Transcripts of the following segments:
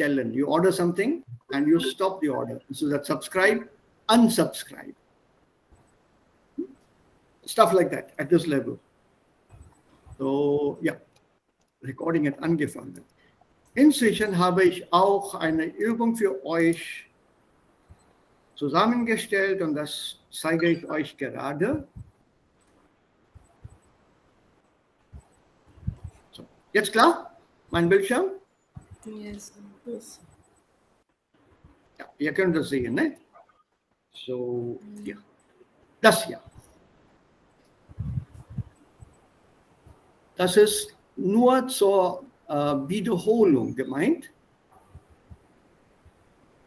stellen. You order something and you stop the order. So that subscribe, unsubscribe. Stuff like that at this level. So, ja, Recording hat angefangen. Inzwischen habe ich auch eine Übung für euch zusammengestellt und das zeige ich euch gerade. So, jetzt klar? Mein Bildschirm? Yes. Ja, ihr könnt das sehen, ne? So, ja. Das hier. Das ist nur zur Wiederholung gemeint.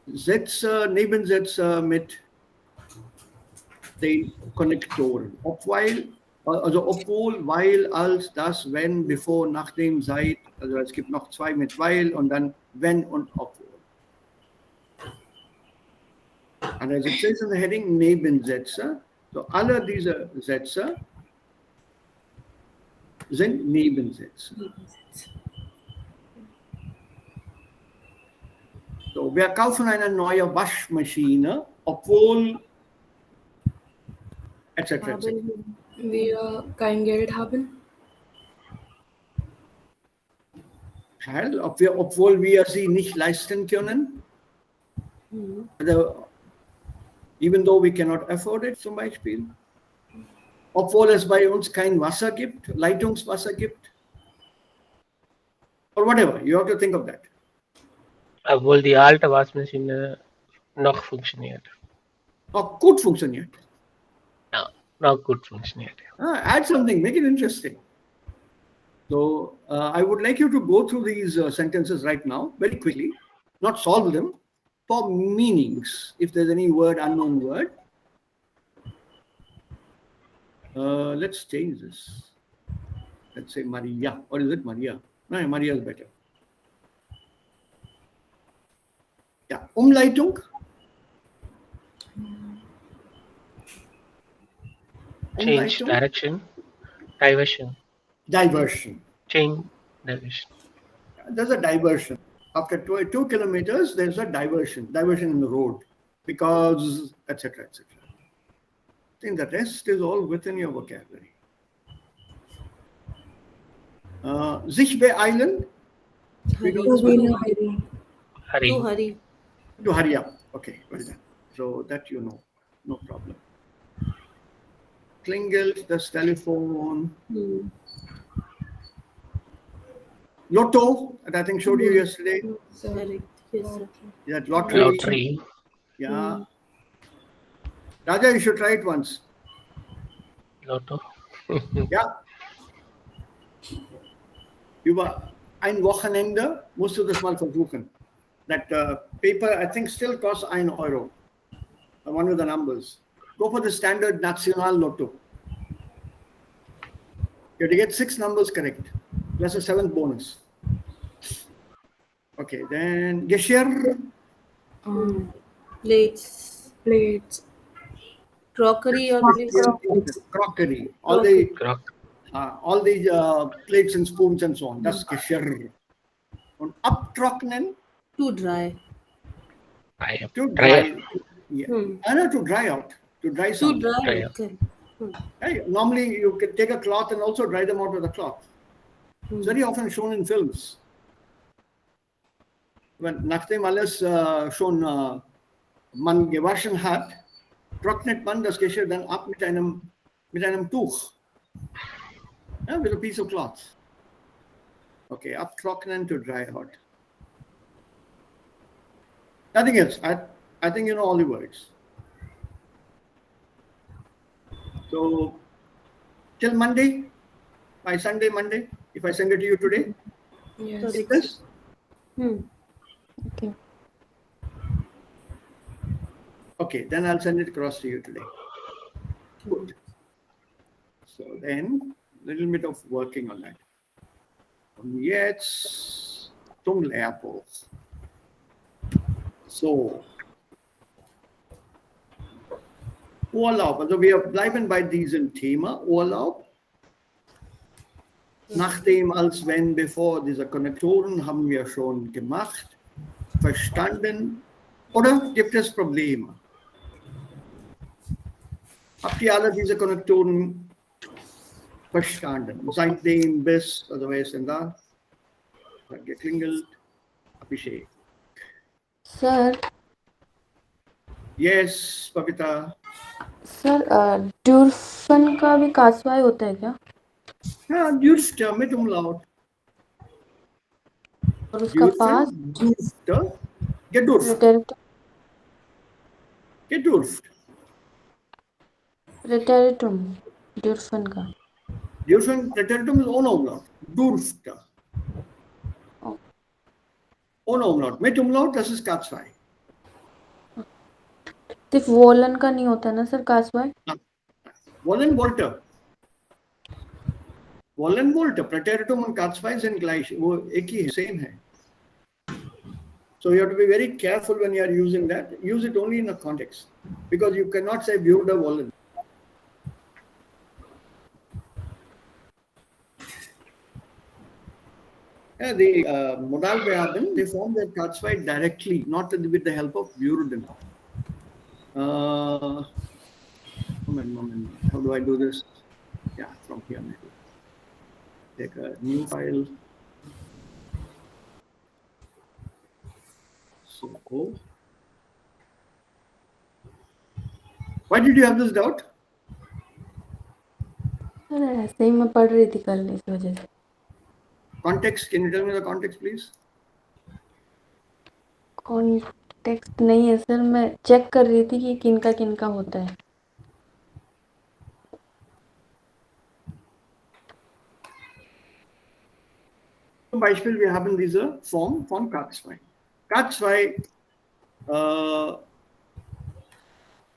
Sätze, Nebensätze mit den Konnektoren. Obwohl, weil, als, das, wenn, bevor, nachdem, seit. Also es gibt noch zwei mit weil und dann wenn und obwohl. Und also es ist in der Heading Nebensätze. So, alle diese Sätze sind Nebensätze. So, wir kaufen eine neue Waschmaschine, obwohl etc. Haben wir kein Geld haben? Obwohl wir sie nicht leisten können. Also, even though we cannot afford it, zum Beispiel. Obwohl es bei uns kein Wasser gibt, Leitungswasser gibt. Or whatever, you have to think of that. Obwohl die alte Waschmaschine noch funktioniert. Noch gut funktioniert. Ja, noch gut funktioniert. Add something, make it interesting. So, I would like you to go through these sentences right now, very quickly. Not solve them, for meanings, if there's any word, unknown word. Let's change this. Let's say Maria. Or is it Maria? No, Maria is better. Yeah, Umleitung. Change direction. Diversion. Diversion. Change diversion. There's a diversion. After 2 kilometers, there's a diversion. Diversion in the road. Because, etc., etc. I think the rest is all within your vocabulary. Sich beeilen. Hurry. To hurry up. Okay, well done. So that you know, no problem. Klingelt das Telefon. Lotto, that I think showed you yesterday. That lottery. Yeah. Raja, you should try it once. Lotto. Ja. Über ein Wochenende musst du das mal versuchen. That paper, I think, still costs €1. One of the numbers. Go for the standard National Lotto. You have to get 6 numbers correct, plus a 7th bonus. Okay, then Geschirr. Plates. Crockery or Crockery. All the plates and spoons and so on. That's Geschirr. Und abtrocknen. to dry. To dry. Yeah. No, to dry out. To dry To something. dry. Okay. Okay. Hey, normally you can take a cloth and also dry them out with a cloth. It's very often shown in films. Wenn nachdem alles schon man gewaschen hat, trocknet man das Geschirr dann ab mit einem Tuch. Yeah, with a piece of cloth. Okay, abtrocknen to dry out. Nothing else. I think you know all the words. So till Monday, by Sunday, Monday, if I send it to you today, Yes. take this. Okay. Okay, then I'll send it across to you today. Good. So then, little bit of working on that. Und jetzt zum Lehrbuch. So. Urlaub. Also wir bleiben bei diesem Thema Urlaub. Nachdem, als wenn, bevor, diese Konnektoren haben wir schon gemacht. verstanden oder gibt es Probleme? Habt ihr alle diese Konnektoren verstanden? Seitdem bis, also wer ist denn da? Hat geklingelt. Abhishek. Sir Yes, Pavita. Sir ड्यूरफन का भी कासवाई होता है क्या? Ja, dürfte mit Umlaut. और उसका पास Dürfte, gedurft, रिटेरिटम gedurft. रिटेरिटम ड्यूरफन का Dürfen, Präteritum ist ohne Umlaut. Durfte. Oh. Ohne Umlaut. Mit Umlaut, das ist K2. सिर्फ वोलन का नहीं होता ना sir कासवाई? Wollen, wollte. Wollen, wollte. Präteritum und K2 sind gleich. वो एक ही है, same है. So you have to be very careful when you are using that. Use it only in a context. Because you cannot say würde wollen. The modal Verben, they form their K2 directly, not with the help of würden. Moment. How do I do this? Yeah, from here maybe. Take a new file. So, why did you have this doubt? Sir ऐसे ही मैं पढ़ रही थी कल इस वजह से. Context, can you tell me the context, please? Context नहीं है सर, मैं चेक कर रही थी कि किनका किनका होता है. Zum Beispiel, wir haben diese Form von K2. K2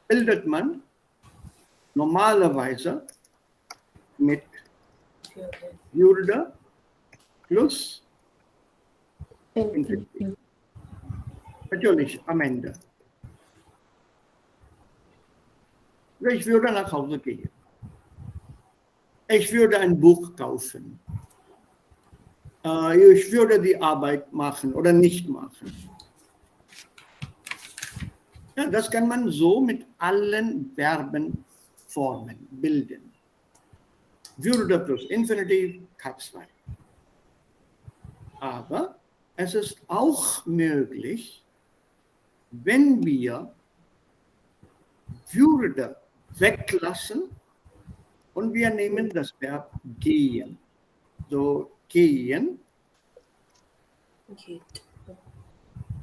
bildet man normalerweise mit würde plus Infinitiv. Natürlich am Ende. Ich würde nach Hause gehen. Ich würde ein Buch kaufen. Ich würde die Arbeit machen oder nicht machen. Ja, das kann man so mit allen Verbenformen bilden. Würde plus Infinitiv, K2. Aber es ist auch möglich, wenn wir würde weglassen und wir nehmen das Verb gehen. So gehen,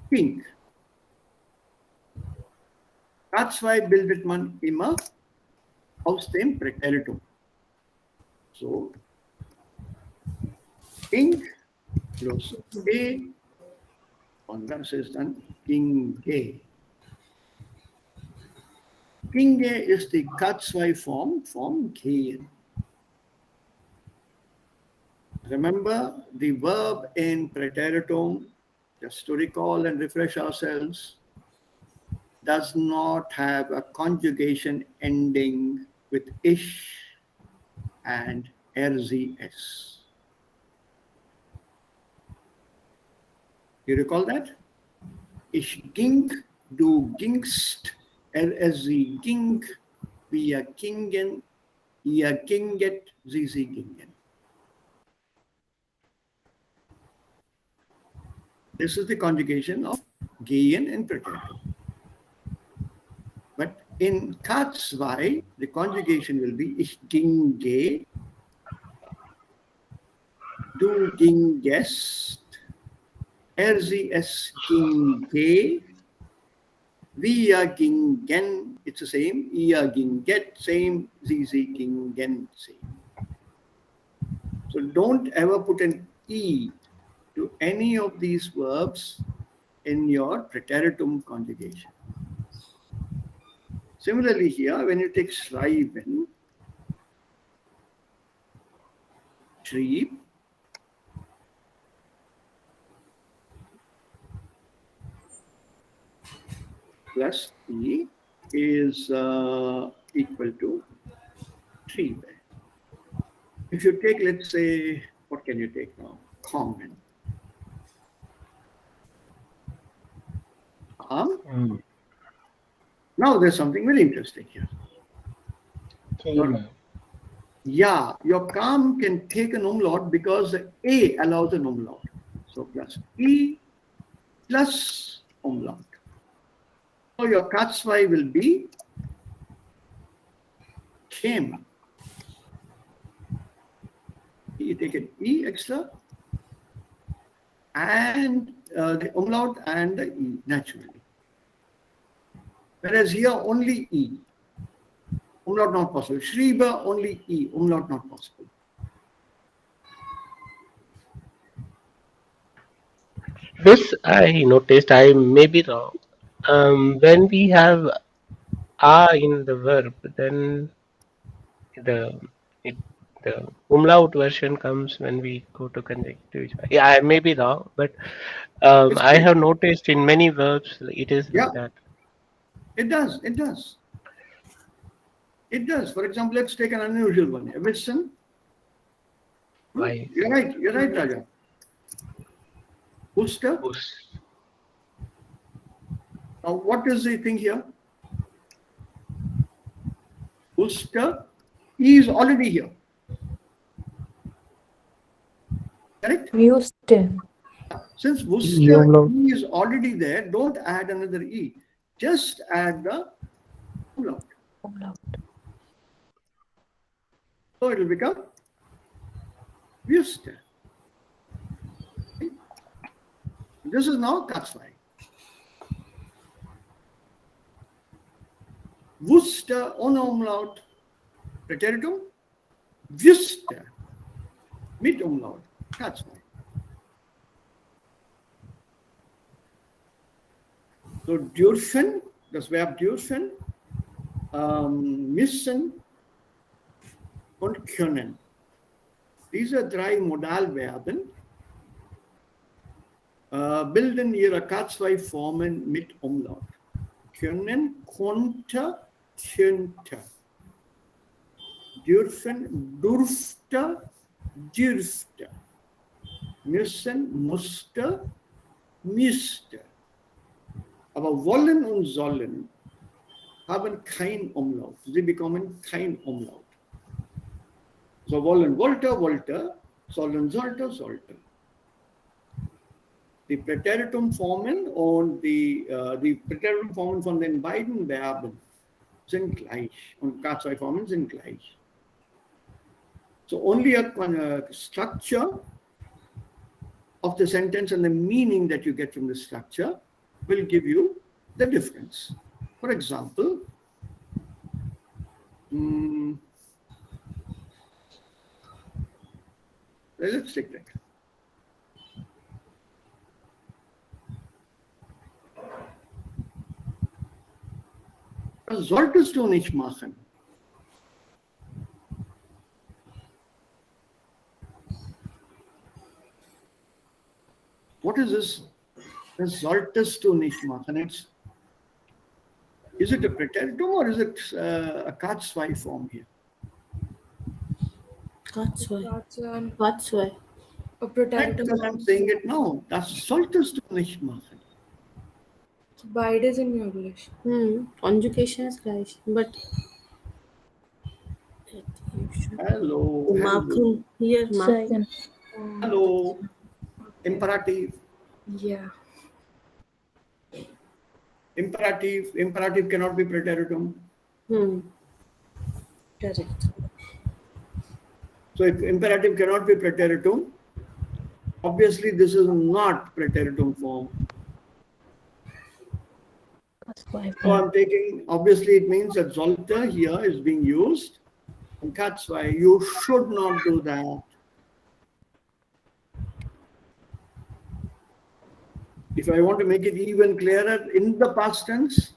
ging. K2 bildet man immer aus dem Präteritum. So, ging plus e und das ist dann ginge. Ginge ist die K2-Form vom gehen. Remember the verb in Präteritum, just to recall and refresh ourselves, does not have a conjugation ending with ish and rzs. You recall that? Ich ging, du gingst, sie ging, wir gingen, ihr ginget, sie gingen. This is the conjugation of gehen in Präteritum. But in K2, the conjugation will be ich ginge, du gingest, es ginge, wir gingen, it's the same, ihr ginget, same, sie gingen, same. So don't ever put an E to any of these verbs in your Präteritum conjugation. Similarly here, when you take schreiben, schrieb, plus E is equal to schriebe. If you take, let's say, what can you take now? Common. Now there's something very interesting here. Your calm can take an umlaut because the A allows an umlaut. So plus E plus umlaut. So your Katzwei will be came. You take an E extra and the umlaut and the E naturally. Whereas here only E. Umlaut not possible. Schreiber only E. Umlaut not possible. This I noticed, I may be wrong. When we have "a" in the verb, then the it, the umlaut version comes when we go to conjunctive. Yeah, I may be wrong, but I have noticed in many verbs it is like that. It does. It does. It does. For example, let's take an unusual one. Wissen. Why? You're right. You're right, Raja. Booster. Now, what is the thing here? Booster. E is already here. Correct? Wüste. Since Worcester E is already there, don't add another E. Just add the umlaut. So it will become Worcester. This is now Katzwei. Worcester ohne umlaut. Präteritum. Worcester mit umlaut. Katzwei. So dürfen, das Verb dürfen, müssen und können. Diese drei Modalverben bilden ihre K2-Formen mit Umlaut. Können, konnte, könnte. Dürfen, durfte, dürfte. Müssen, musste, müsste. Aber wollen und sollen haben kein Umlaut. Sie bekommen kein Umlaut. So wollen, wollte, wollte, sollen, sollte, sollte. Die Präteritumformen und die Präteritumformen von den beiden Verben sind gleich und K2-Formen sind gleich. So only a structure of the sentence and the meaning that you get from the structure will give you the difference. For example, let's take that. Das solltest du nicht machen. What is this? Das solltest du nicht machen. Is it a preteritum or is it a K2 form here? K2. A Because preteritum. I'm saying it now. Das solltest du nicht machen. Beides in English. Conjugation is gleich, but Hello. Machen here, machen. Second. Hello. Imperative. Yeah. Imperative cannot be preteritum. Correct. So if imperative cannot be preteritum, obviously this is not preteritum form. So I'm taking, obviously it means that sollte here is being used. And that's why you should not do that. If I want to make it even clearer in the past tense,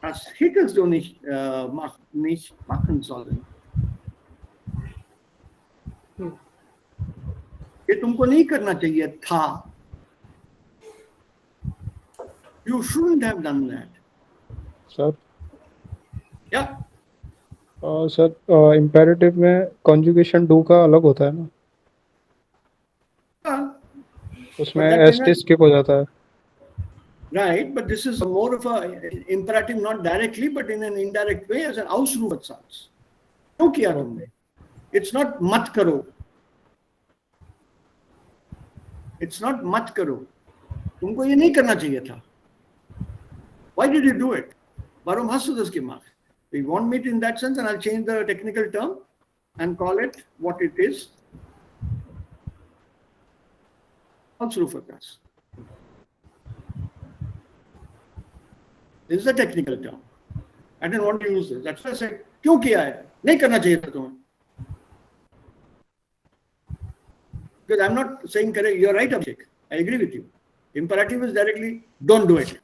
das hättest du nicht machen sollen. ये तुमको नहीं करना चाहिए था. You shouldn't have done that. Sir, Yeah. Sir imperative में conjugation do का अलग होता है ना, Yeah, उसमें but that S T cannot, skip हो जाता है. right? But this is more of a imperative, not directly, but in an indirect way, as an ausruf of sorts. क्यों किया तुमने? It's not मत करो. It's not मत करो. तुमको ये नहीं करना चाहिए था. Why did you do it? Warum hast du das gemacht? You want me to in that sense, and I'll change the technical term and call it what it is. Ausrufverkehr. This is a technical term. I didn't want to use this. That's why I said, क्यों किया है? नहीं करना चाहिए था तुम्हें. Because I'm not saying correct. You're right, Abhishek. I agree with you. Imperative is directly, don't do it.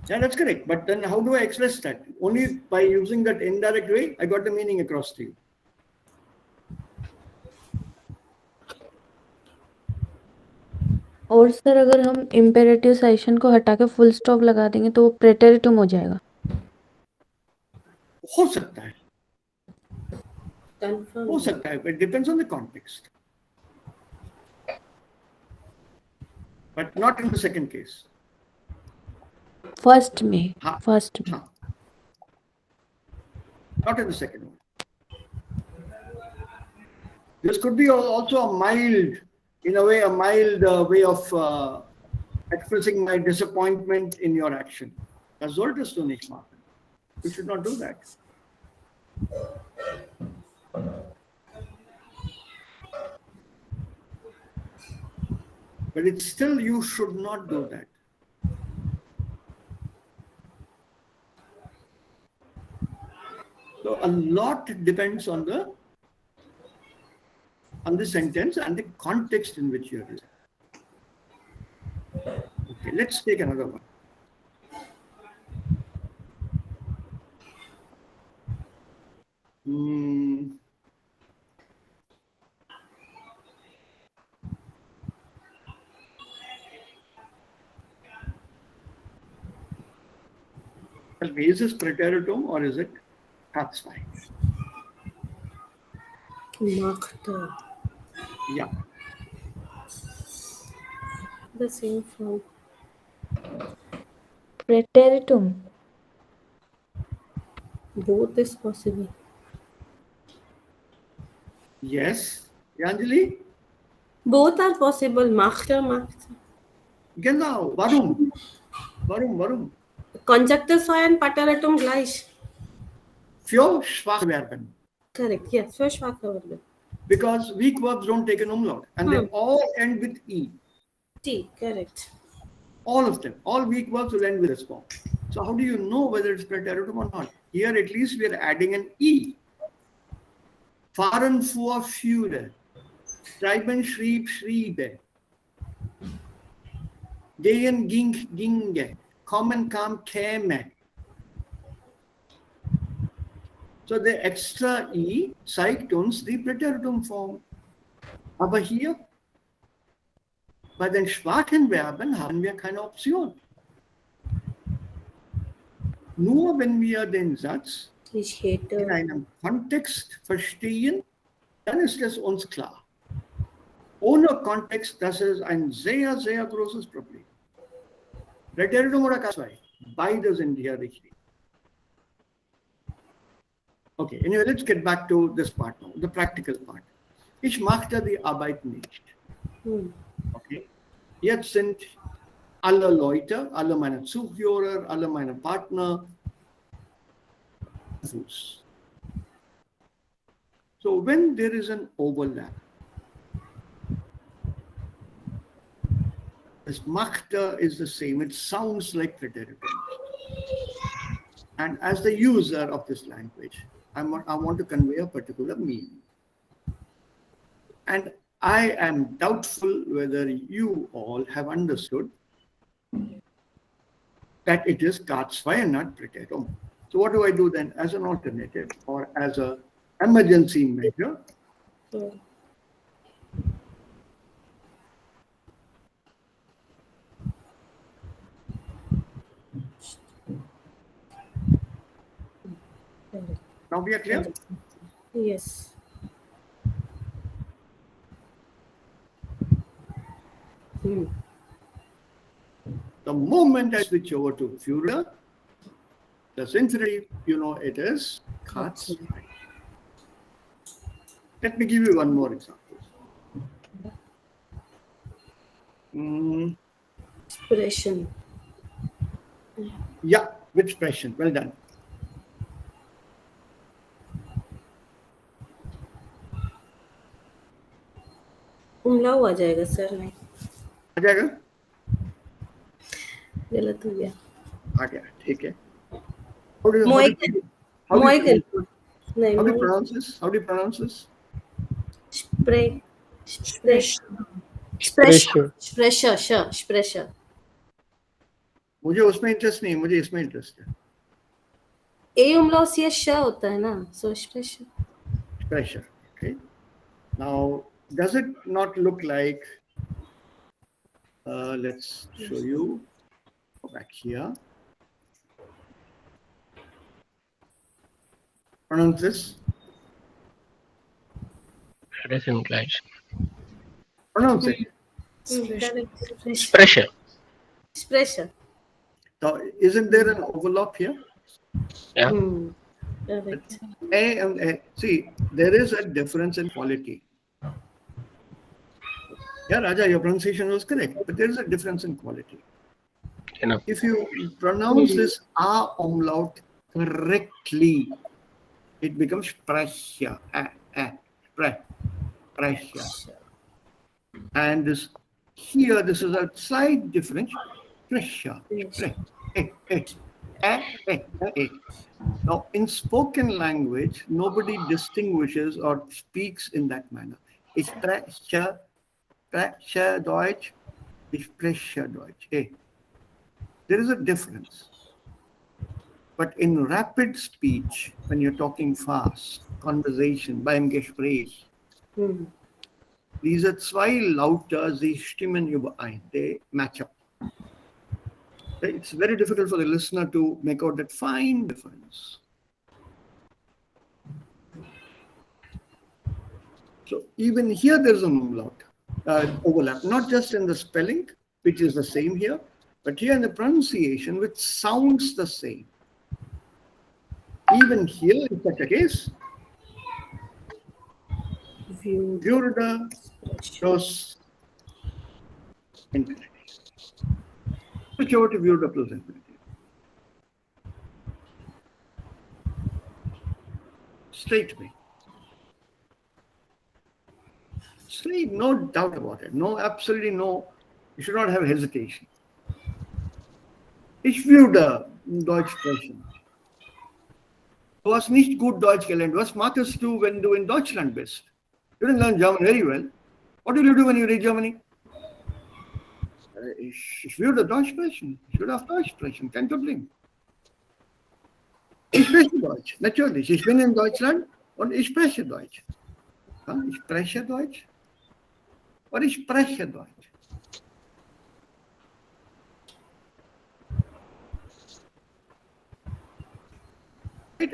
Yeah, that's correct. But then how do I express that? Only by using that indirect way, I got the meaning across to you. और sir अगर हम imperative session को हटा के full stop लगा देंगे तो वो प्रेटेरिटम हो जाएगा. हो सकता है. Confirm. हो सकता है. It depends on the context. But not in the second case. First में. हाँ. फर्स्ट में. हाँ. Not in the second one. This could be also a mild, in a way, a mild way of expressing my disappointment in your action. Das solltest du nicht machen. You should not do that. But it's still, you should not do that. So a lot depends on the sentence and the context in which you are using. Okay, let's take another one. Is this preteritum or is it Katzwei? Machte. Yeah. The same form. प्रेटेरिटम. Both is possible. Yes. Anjali? Both are possible. Machte, machte. Genau. Warum? Warum? Conjunctive zwei und Pateratum gleich. Für Schwachverben. Correct. Yes, für schwache Verben. Because weak verbs don't take an umlaut. And they all end with E. T, correct. All of them. All weak verbs will end with this form. So how do you know whether it's preteritum or not? Here at least we are adding an E. Fahren fuhr führe. Schreiben schrieb schriebe. Gehen ging ginge. Kommen kam käme. So the extra E zeigt uns die Präteritum form. Aber hier bei den schwachen Verben haben wir keine Option. Nur wenn wir den Satz Ich hätte. in einem Kontext verstehen, dann ist es uns klar. Ohne Kontext, das ist ein sehr, sehr großes Problem. Präteritum oder Katzwei, beide sind hier richtig. Okay, anyway, let's get back to this part now, the practical part. Ich machte die Arbeit nicht. Okay, jetzt sind alle Leute, alle meine Zuhörer, alle meine Partner Fuß. So when there is an overlap, this machte is the same. It sounds like preteritum. And as the user of this language, I want to convey a particular meaning. And I am doubtful whether you all have understood that it is Katzwei and not preteritum. So what do I do then as an alternative or as an emergency measure? Now we are clear? Yes. The moment I switch over to Führer, the infinitive, you know, it is Katz. Let me give you one more example. Expression. Yeah, with expression. Well done. उमलाव आ जाएगा sir नहीं आ जाएगा? गलत हो गया आ गया, ठीक है. How do you pronounce this? How do you pronounce this? Sprecher. मुझे उसमें इंटरेस्ट नहीं, मुझे इसमें इंटरेस्ट है. A umlaut sh sh होता है ना, so expression. Pressure. Okay. Now, does it not look like? Let's show you. Go back here. Pronounce this. It is in gleich. Pronounce it. Pressure. So, isn't there an overlap here? Yeah. Correct. A and A. See, there is a difference in quality. Yeah, Raja, your pronunciation was correct, but there is a difference in quality. Enough. If you pronounce this A umlaut correctly, it becomes Pressure. Pressure. And this here, this is a slight difference. Pressure. Now, in spoken language, nobody distinguishes or speaks in that manner. It's Pressure Deutsch, it's Pressure Deutsch. Hey. There is a difference. But in rapid speech, when you're talking fast, conversation, beim Gespräch, diese zwei Laute, sie stimmen überein. They match up. It's very difficult for the listener to make out that fine difference. So even here there's an umlaut, overlap, not just in the spelling, which is the same here, but here in the pronunciation, which sounds the same. Even here in such a case, Würde plus infinitive. Switch over to Würde plus infinitive. Straight away. Straight, no doubt about it. No, absolutely no. You should not have hesitation. Ich würde Deutsch sprechen. Du hast nicht gut Deutsch gelernt. Was machst du, wenn du in Deutschland bist? You didn't learn German very well. What will you do when you reach Germany? Ich würde Deutsch sprechen. Ich würde auf Deutsch sprechen. Kein Problem. Ich spreche Deutsch. Natürlich. Ich bin in Deutschland und ich spreche Deutsch. Ja, ich spreche Deutsch. Oder ich spreche Deutsch.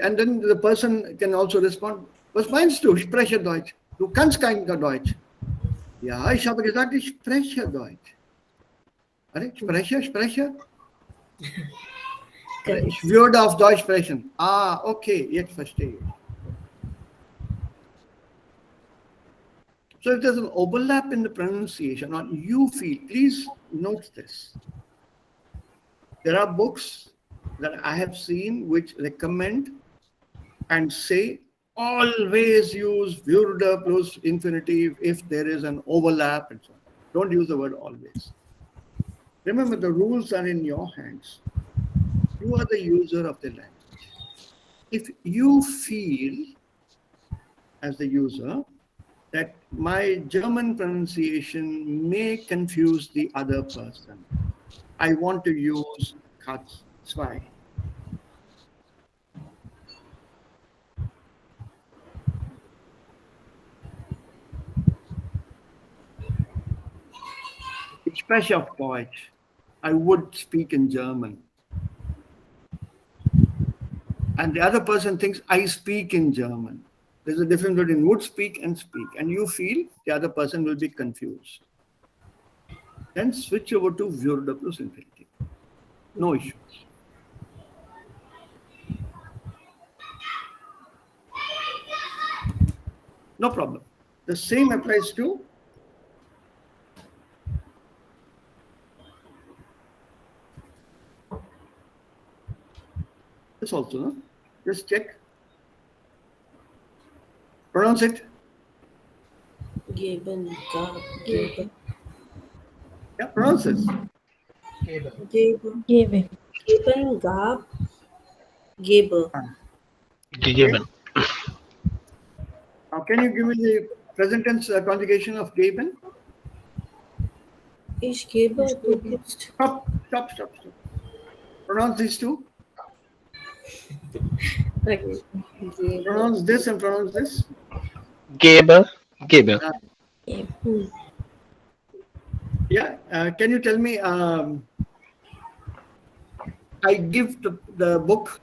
And then the person can also respond, was meinst du? Ich spreche Deutsch. Du kannst kein Deutsch. Ja, ich habe gesagt, ich spreche Deutsch. Spreche? Ich würde auf Deutsch sprechen. Ah, okay, jetzt verstehe ich. So if there's an overlap in the pronunciation, or you feel, please note this. There are books that I have seen which recommend and say always use würde plus infinitive if there is an overlap and so on. Don't use the word always. Remember, the rules are in your hands. You are the user of the language. If you feel, as the user, that my German pronunciation may confuse the other person, I want to use Katz 2. Ich spreche auf Deutsch. I would speak in German. and the other person thinks I speak in German. There's a difference between would speak, and you feel the other person will be confused. Then switch over to würde plus infinitive. No issues. No problem. The same applies to this also, no? Just check. Pronounce it. Geben, gab, Geben. Yeah, pronounce it. geben, Gebe. geben, gab, gebe. Given. Now, can you give me the present tense conjugation of geben? Ich gebe, du gibst. Stop. Pronounce these two. Okay. Gebe. Pronounce this and pronounce this. Geber. Geber. Yeah. Can you tell me? I give the book.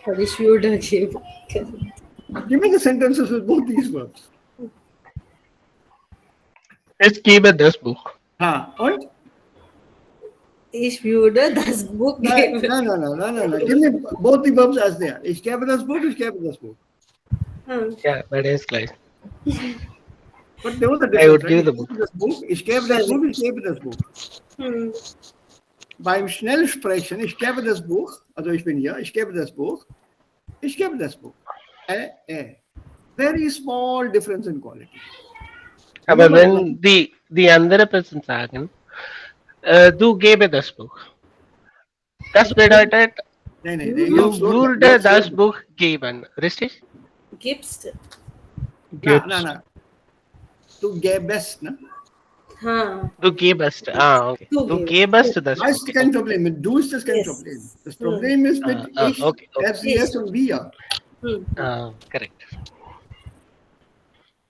Ich würde geben. Give me the sentences with both these verbs. Ich gebe das Buch. Und? Ich würde das Buch geben. No. Give me both the verbs as they are. Ich gebe das Buch, ich gebe das Buch. Yeah, that is gleich. But there was a difference. I would give the book. Ich gebe das Buch, ich gebe das Buch. Beim Schnellsprechen, ich gebe das Buch, also ich bin hier, ich gebe das Buch, ich gebe das Buch. Very small difference in quality. Aber wenn die andere Person sagen, du gebe das Buch. Das bedeutet, du würde das Buch geben, richtig? Gibst. Na. Du gäbest, ne? Du gebest. Okay. Du gebest das Da ist Buch. kein Problem. Mit du ist das kein Yes. Problem. Das Problem ist mit ich, okay. FCS und wir. Correct.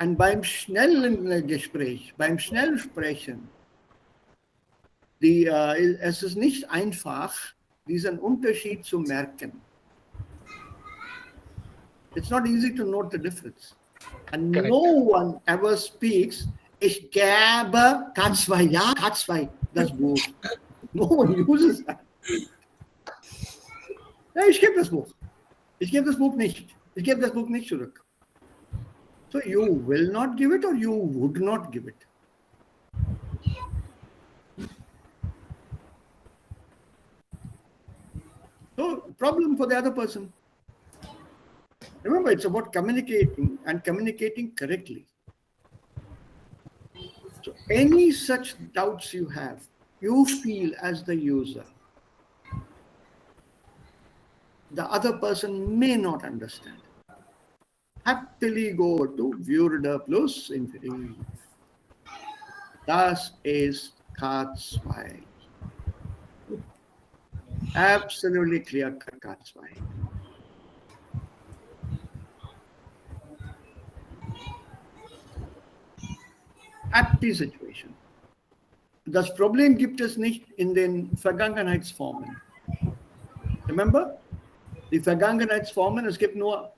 Und beim schnellen Gespräch, beim Schnellsprechen, es ist nicht einfach, diesen Unterschied zu merken. It's not easy to note the difference. And Correct. no one ever speaks, ich gebe K2, das Buch. No one uses that. Ja, ich gebe das Buch. Ich gebe das Buch nicht. Ich gebe das Buch nicht zurück. So you will not give it or you would not give it. So problem for the other person. Remember, it's about communicating and communicating correctly. So any such doubts you have, you feel as the user, the other person may not understand. Happily go to würde plus infinitive. Das ist K2. Absolutely clear cut K2. Happy situation. Das Problem gibt es nicht in den Vergangenheitsformen. Remember? Die Vergangenheitsformen, es gibt nur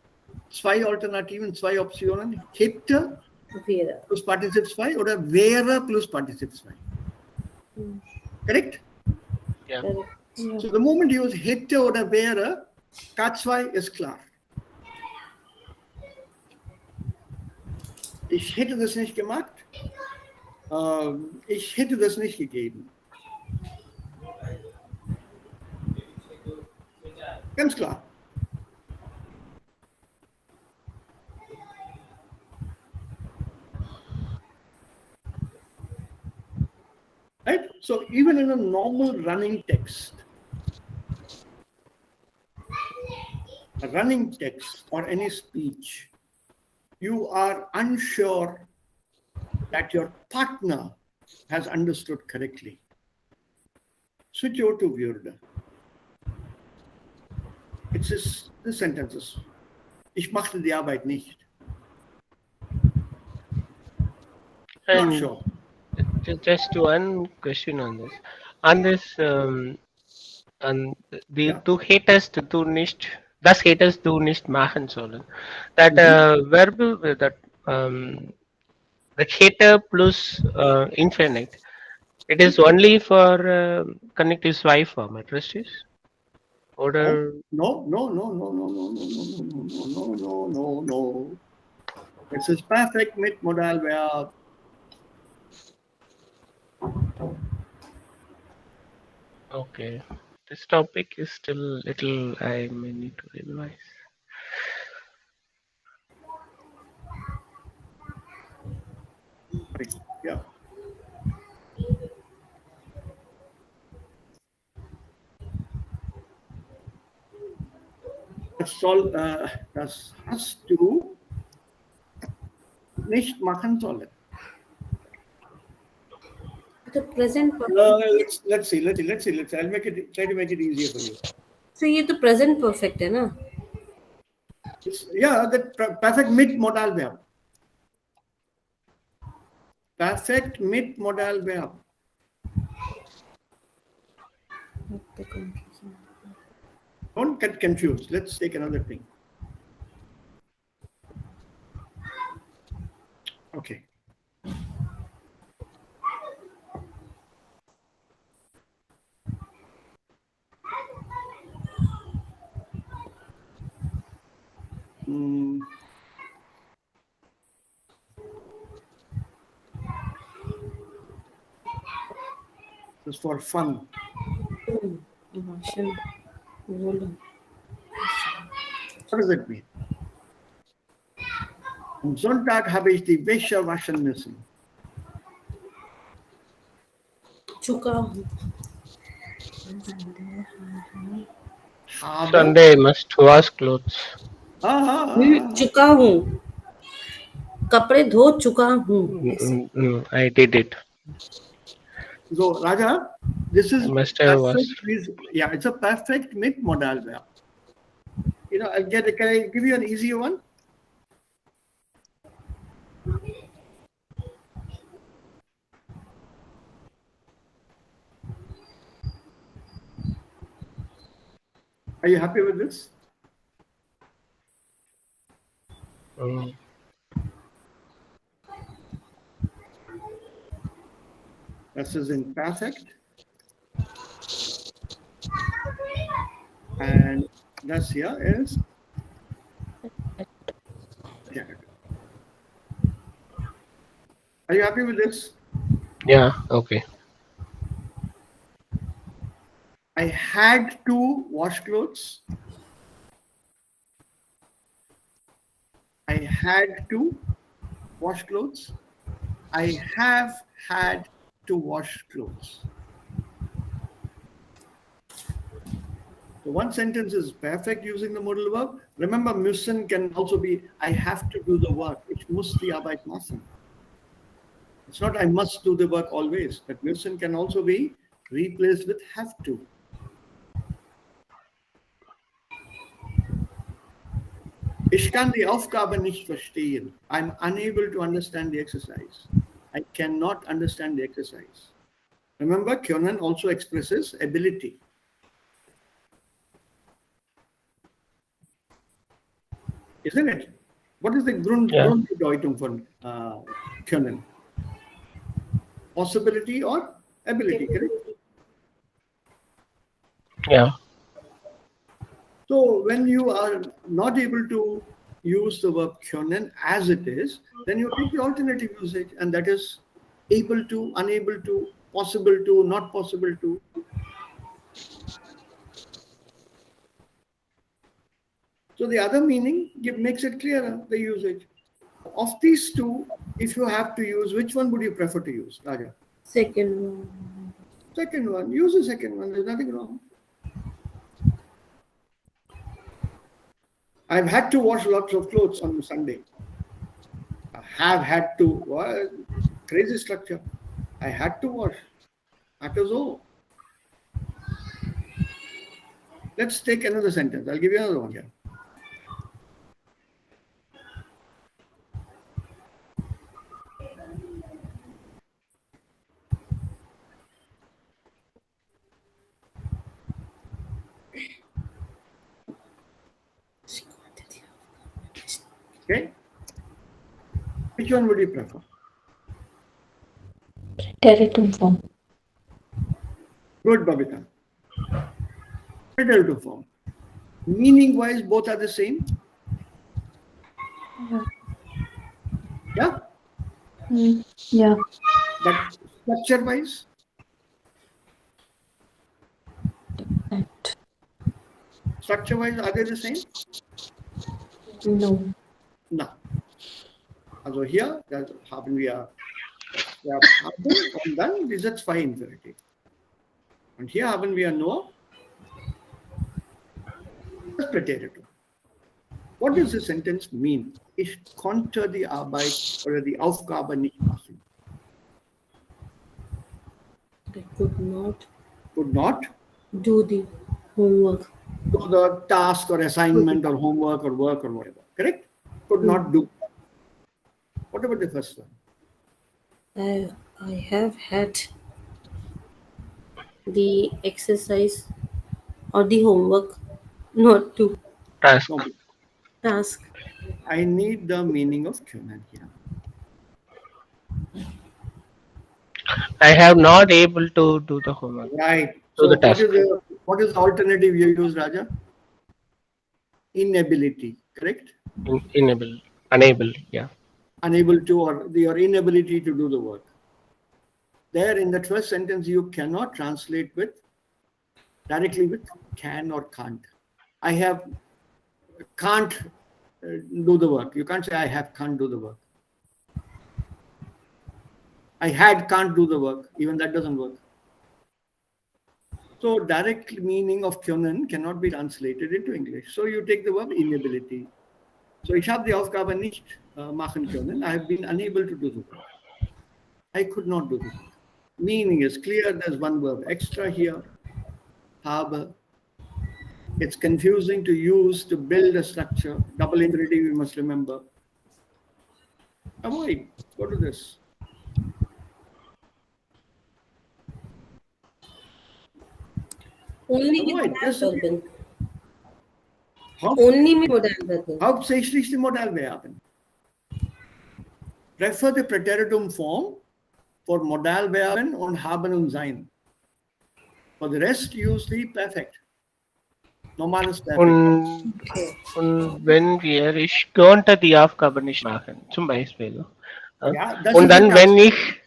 zwei Alternativen, zwei Optionen. Hätte Wäre. plus Partizip 2 oder wäre plus Partizip 2. Correct? Yeah. So the moment you use hätte oder wäre, K2 ist klar. Ich hätte das nicht gemacht. Ich hätte das nicht gegeben. Ganz klar. Right? So even in a normal running text, or any speech, you are unsure that your partner has understood correctly. Switch over to würde. It's the sentences. Ich machte die Arbeit nicht. Not sure. Just one question on this. On this, du hättest du nicht Das hättest du nicht machen sollen. That verb, that that hätte plus infinite. It is only for connective SWI format, richtig? Oder No. It is perfect mit modal verb. okay. This topic is still little. I may need to revise. Yeah. Das hast du nicht machen sollen. The present perfect. Let's see. I'll try to make it easier for you. So ये तो present perfect है ना? Yeah, the perfect mit modal verb. Perfect mit modal verb. Don't get confused. Let's take another thing. Okay. Just for fun. What does it mean? Am Sonntag habe ich die Wäsche waschen müssen. चुका हूँ. Sunday must wash clothes. चुका हूँ. कपड़े धो चुका हूँ. I did it. So, Raja, this is Must have washed. Yeah, it's a perfect mit modal verb. You know, can I give you an easier one? Are you happy with this? This is in perfect. And this here is. Yeah. Are you happy with this? Yeah, okay. I had to wash clothes. I had to wash clothes. I have had to wash clothes. So one sentence is perfect using the modal verb. Remember, müssen can also be I have to do the work. Ich muss die Arbeit machen. It's not I must do the work always, but müssen can also be replaced with have to. Ich kann die Aufgabe nicht verstehen. I'm unable to understand the exercise. I cannot understand the exercise. Remember, können also expresses ability. Isn't it? What is the Grundbedeutung von können? Possibility or ability, correct? Yeah. So when you are not able to use the verb können as it is, then you take the alternative usage, and that is able to, unable to, possible to, not possible to. So the other meaning makes it clearer, the usage. Of these two, if you have to use, which one would you prefer to use, Raja? Second one. Second one. Use the second one. There's nothing wrong. I've had to wash lots of clothes on Sunday. I have had to. What? Crazy structure. I had to wash. That is all. Let's take another sentence. I'll give you another one here. Okay? Which one would you prefer? Preteritum form. Good, Babita. Preteritum form. Meaning-wise, both are the same. Yeah? Yeah. But structure-wise? Structure-wise, are they the same? No. No. Also hier, da haben wir haben und dann dieser Zwei-Imperativ. Und hier haben wir nur das Präteritum. What does the sentence mean? Ich konnte die Arbeit oder die Aufgabe nicht machen. I could not Could not do the homework. do the task or assignment or homework or work or whatever. Correct? Could not do. What about the first one? I have had the exercise or the homework not to Task. No, task. I need the meaning of Kunan here. I have not able to do the homework. Right. Do So the task. what is the alternative you use, Raja? Inability, correct? Unable, yeah. Unable to, or your inability to do the work. There in that first sentence, you cannot translate directly with can or can't. I have can't do the work. You can't say I have can't do the work. I had can't do the work. Even that doesn't work. So direct meaning of können cannot be translated into English. So you take the verb inability. So ich habe die Aufgabe nicht machen können. I have been unable to do the work. I could not do the work. Meaning is clear. There's one verb extra here. Habe. It's confusing to use to build a structure. Double imperative, you must remember. Avoid. Go to this. Only with Avoid. modal This- verben. How, Only with modal verben. hauptsächlich die Modalverben. Prefer the Präteritum form for Modalverben und haben und sein. For the rest, use the Perfect. Normales Perfekt. Und wenn wir, ich konnte die Aufgabe nicht machen, zum Beispiel. Ja, das Und ist dann, die wenn Katze. ich,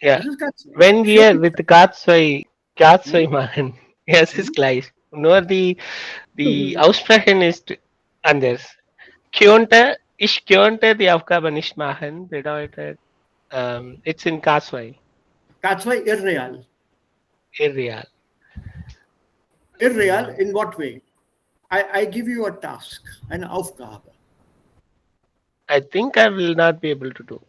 ja, Das ist Katze. wenn wir mit K2 machen, ja, es ist gleich. Nur die Aussprechen ist anders. Ich könnte die Aufgabe nicht machen, bedeutet, it's in K2, K2 irreal. irreal. Irreal in what way? I give you a task, eine Aufgabe. I think I will not be able to do,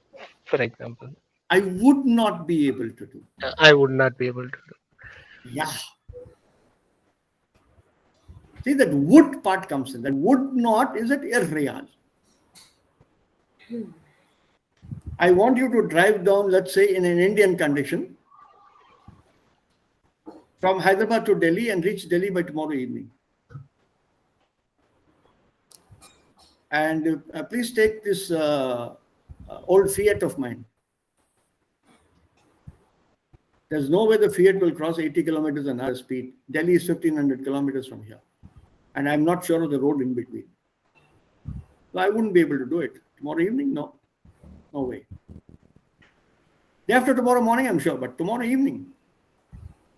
for example. I would not be able to do. I would not be able to do. Yeah. See, that would part comes in. That would not is it irreal. I want you to drive down, let's say, in an Indian condition, from Hyderabad to Delhi and reach Delhi by tomorrow evening. And please take this old Fiat of mine. There's no way the Fiat will cross 80 kilometers an hour speed. Delhi is 1500 kilometers from here. And I'm not sure of the road in between. So I wouldn't be able to do it. Tomorrow evening, no. No way. Day after tomorrow morning, I'm sure. But tomorrow evening,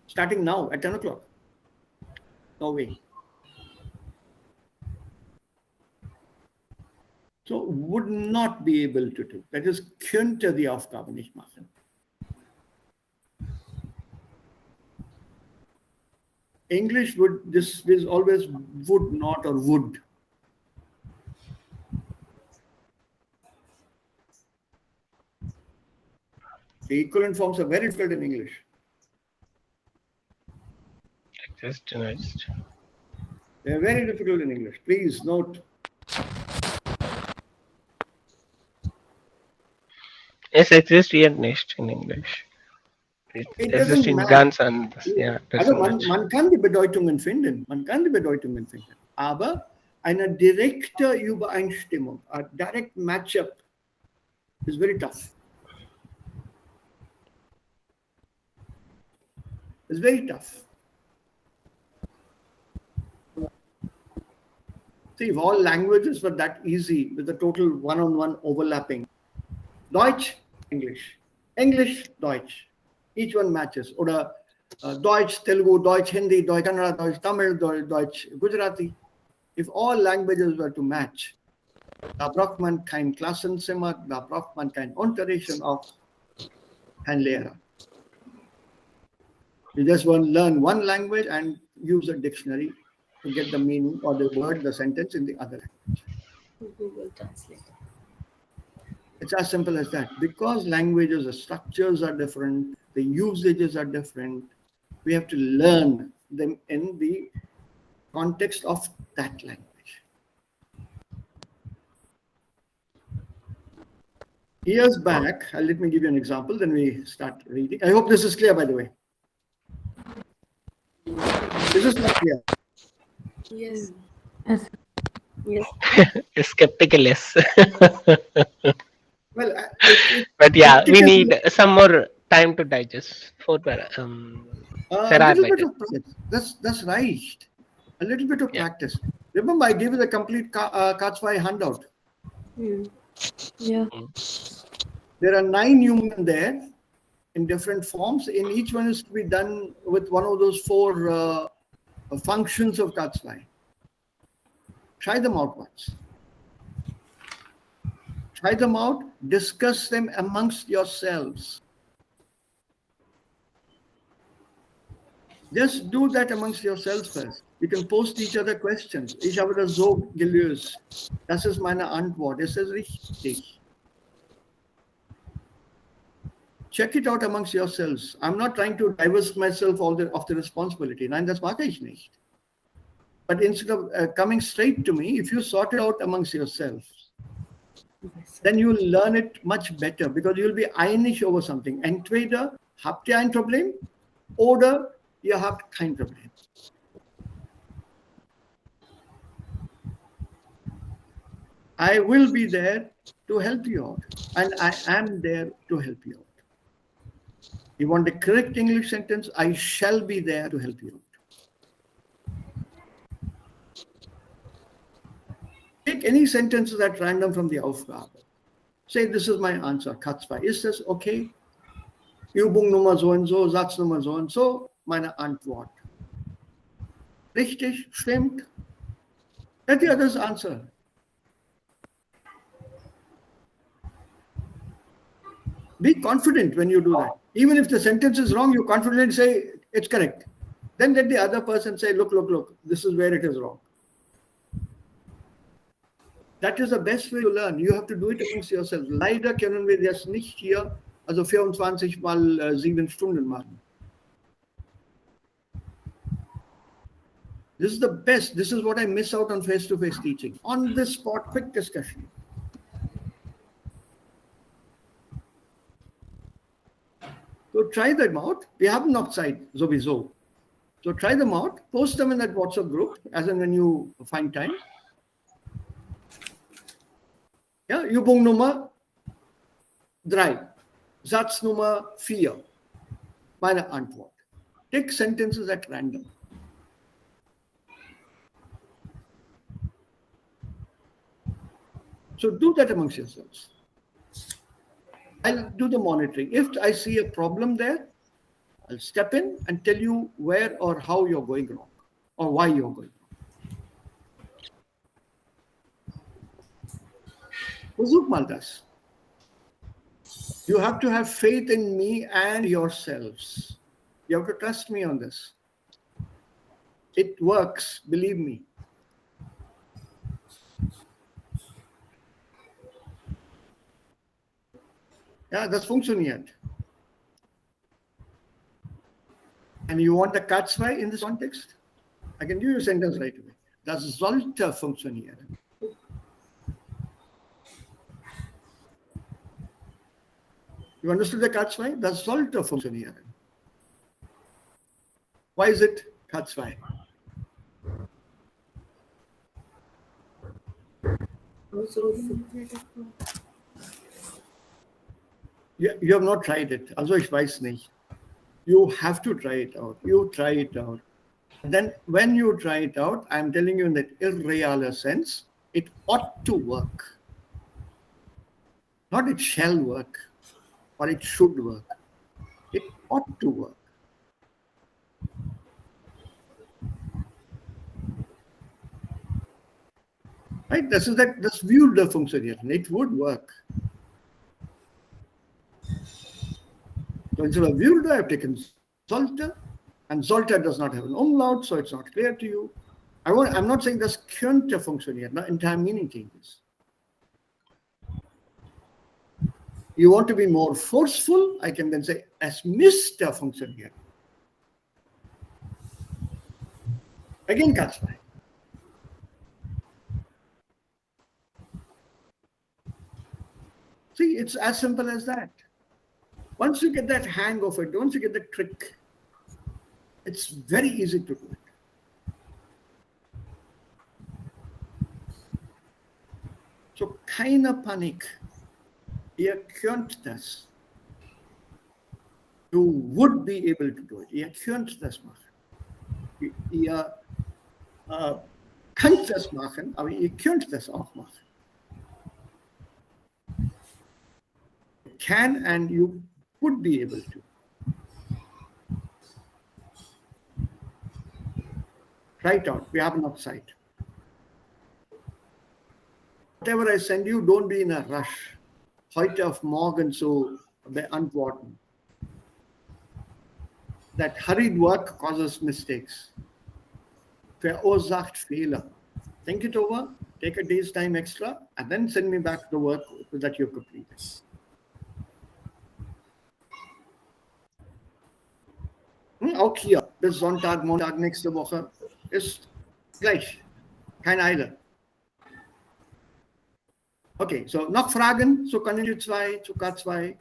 starting now at 10 o'clock, no way. So would not be able to do. That is, könnte die Aufgabe nicht machen. English would, this is always would not or would. The equivalent forms are very difficult in English. Exist. They are very difficult in English. Please note. Es existiert nicht in English. It Es doesn't ist in matter. ganz anders. Ja, das Also ist man kann die Bedeutungen finden. Man kann die Bedeutungen finden. Aber eine direkte Übereinstimmung, a direct matchup is very tough. It's very tough. See, if all languages were that easy with the total one-on-one overlapping, Deutsch, English, English, Deutsch, each one matches. Or Deutsch, Telugu, Deutsch, Hindi, Deutsch, Kannada, Deutsch, Tamil, Deutsch, Gujarati. If all languages were to match, da braucht man kein Klassenzimmer, da braucht man kein Unterrichten auch, kein Lehrer. You just want to learn one language and use a dictionary to get the meaning or the word, the sentence in the other language. Google Translate. It's as simple as that. Because languages, the structures are different, the usages are different, we have to learn them in the context of that language. Years back, let me give you an example, then we start reading. I hope this is clear, by the way. This is not clear. Yes. Yes. Yes. Skeptical, yes. Well, But yeah, we need some more time to digest. a little bit of practice. That's right. A little bit of practice. Remember, I gave you the complete Katzwei handout. Yeah. There are 9 human there in different forms. In each one is to be done with one of those 4 functions of Katzwei. Try them out once. Try them out, discuss them amongst yourselves. Just do that amongst yourselves first. You can post each other questions. Ich habe das so gelöst. Das ist meine Antwort. Ist das richtig? Check it out amongst yourselves. I'm not trying to divest myself of the responsibility. Nein, das mache ich nicht. But instead of coming straight to me, if you sort it out amongst yourselves, then you'll learn it much better because you'll be einig over something. Entweder habt ihr ein Problem oder ihr habt kein Problem. I will be there to help you out, and I am there to help you out. You want a correct English sentence? I shall be there to help you out. Take any sentences at random from the Aufgabe. Say, this is my answer, Katzwei. Ist das okay? Übungnummer so und so, Satznummer so und so, meine Antwort. Richtig? Stimmt? Let the others answer. Be confident when you do that. Even if the sentence is wrong, you confidently say, it's correct. Then let the other person say, look, this is where it is wrong. That is the best way to learn. You have to do it amongst yourself. Leider können wir das nicht hier, also 24 mal 7 Stunden machen. This is the best. This is what I miss out on face-to-face teaching. On the spot, quick discussion. So try them out. Wir haben noch Zeit, sowieso. So try them out. Post them in that WhatsApp group as and when you find time. Ja, Übung Nummer 3, Satz Nummer 4, meine Antwort. Take sentences at random. So do that amongst yourselves. I'll do the monitoring. If I see a problem there, I'll step in and tell you where or how you're going wrong or why you're going wrong. Versuch mal das. You have to have faith in me and yourselves. You have to trust me on this. It works, believe me. Ja, das funktioniert. And you want a Katzwei in this context? I can give you a sentence right away. Das sollte funktionieren. You understood the Katzwei? Das sollte funktionieren. Why is it Katzwei? You have not tried it, also ich weiß nicht. You have to try it out. You try it out. Then when you try it out, I'm telling you in that irreal sense, it ought to work. Not it shall work or it should work. It ought to work. Right? Das würde funktionieren. It would work. So instead of würde, I've taken sollte, and sollte does not have an umlaut, so it's not clear to you. I'm not saying das könnte funktionieren. No, entire meaning changes. You want to be more forceful, I can then say, es müsste funktionieren. Again, Katzmai. See, it's as simple as that. Once you get that hang of it, once you get the trick, it's very easy to do it. So keine Panik. Ihr könnt das. You would be able to do it. Ihr könnt das machen. Ihr könnt das machen, aber ihr könnt das auch machen. You can and you would be able to. Try it out. Wir haben noch Zeit. Whatever I send you, don't be in a rush. Heute auf morgen so beantworten. That hurried work causes mistakes. Verursacht Fehler. Think it over, take a day's time extra, and then send me back the work that you've completed. Auch hier, bis Sonntag, Montag, nächste Woche ist gleich. Keine Eile. Okay, so noch Fragen zu Kandidat 2, zu K2?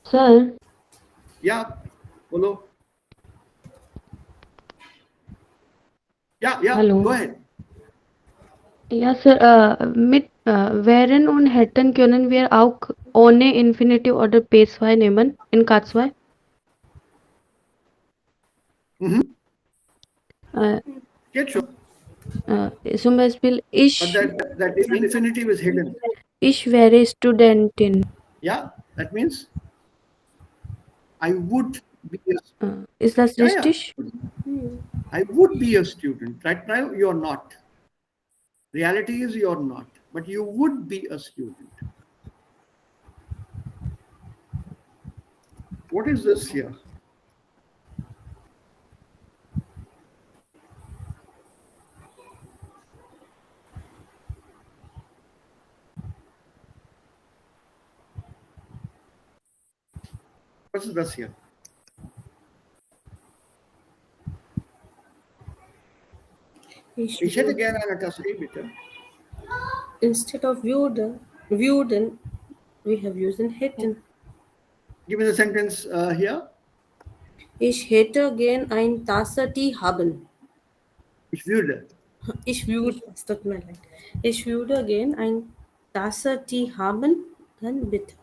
Sir, Ja, hallo? Ja, Hallo. go ahead. ja, Sir, wären und hätten können wir auch ohne Infinitive oder P2 nehmen in K2? Geht schon. Zum Beispiel, But that infinitive is hidden. ich wäre Studentin. Yeah, that means I would be a Ist das Ja, ja. richtig? I would be a student. Right now, you're not. Reality is you're not, but you would be a student. What is this here? What is this here? Ich hätte gerne eine Tasse Tee, bitte. Instead of würden, we have used in hätten. Give me the sentence here. Ich hätte gern ein Tasse Tee haben. Ich würde. Es tut mir leid. Ich würde gern ein Tasse Tee haben, dann bitte.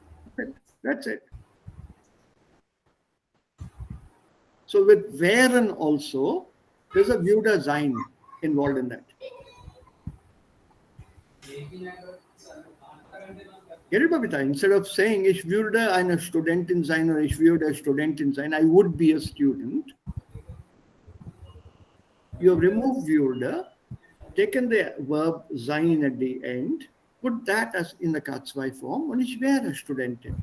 That's it. So with wären also, there's a würde sein involved in that. Get it, Babita? Instead of saying ich würde eine Studentin sein or ich würde Studentin sein, I would be a student. You have removed würde, taken the verb sein at the end, put that as in the K2 form, und ich wäre Studentin.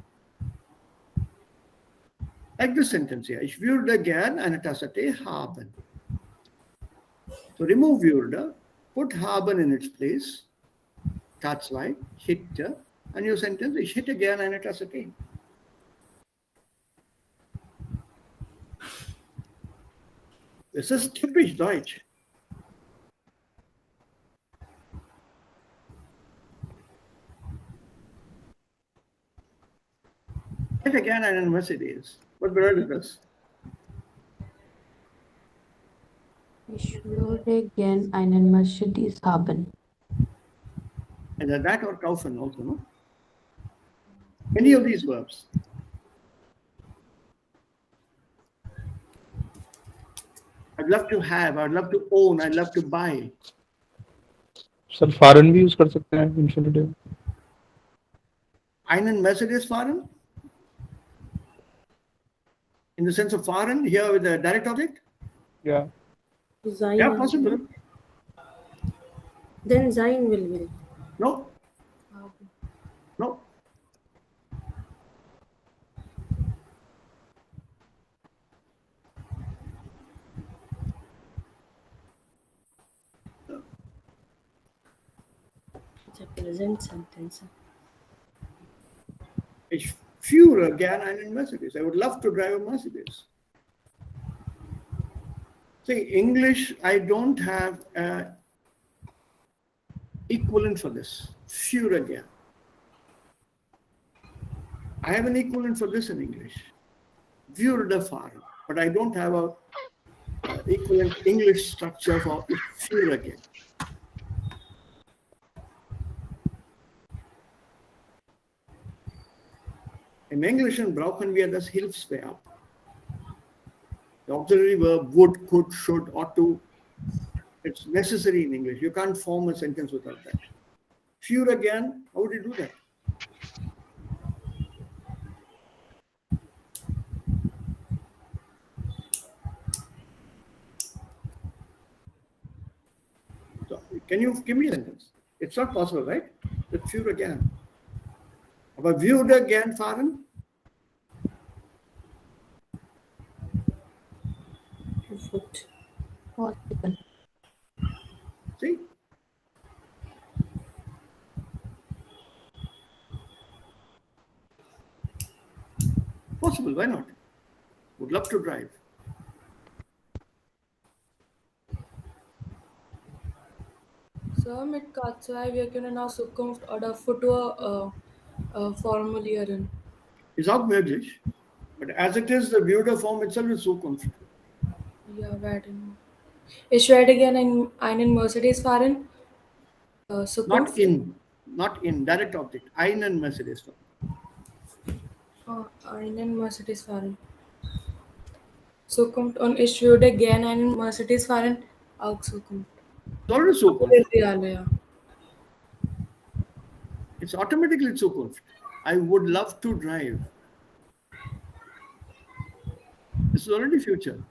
Like this sentence here, ich würde gern eine Tasse Tee haben. So remove würde, put haben in its place, K2, hätte, and your sentence, ich hätte gern eine Tasse Tee. Das ist typisch Deutsch. Ich hätte gerne einen Mercedes. Was bedeutet das? Ich würde gern einen Mercedes haben. Either that or kaufen also, no? Any of these verbs. I'd love to have, I'd love to own, I'd love to buy. Sir foreign भी use कर सकते हैं infinitive. Einen Mercedes fahren? In the sense of fahren, here with the direct object? या Sein. Yeah, possible. Then sein will be. No, no. It's a present sentence. Ich führe gern einen Mercedes. I would love to drive a Mercedes. See, English, I don't have an equivalent for this. Führe gern. I have an equivalent for this in English. Würde fahren. But I don't have a equivalent English structure for ich führe gern. Im Englischen brauchen wir das Hilfsverb. The auxiliary verb would, could, should, ought to. It's necessary in English. You can't form a sentence without that. Führe gern, how would you do that? So, can you give me a sentence? It's not possible, right? The führe gern. Aber würde gern fahren? Would. Possible. See? Possible, why not? Would love to drive. So mit K2, wir können auch Zukunft oder Futur formulieren. Ist auch möglich. But as it is, the würde form itself is Zukunft. Ja, werden. Ich werde gerne einen Mercedes fahren. Zukunft. Not in direct object. Einen Mercedes fahren. Einen Mercedes fahren. Zukunft. Und ich würde gerne einen Mercedes fahren. Auch Zukunft. It's already Zukunft. Reale, ja. It's automatically Zukunft. I would love to drive. This is already future.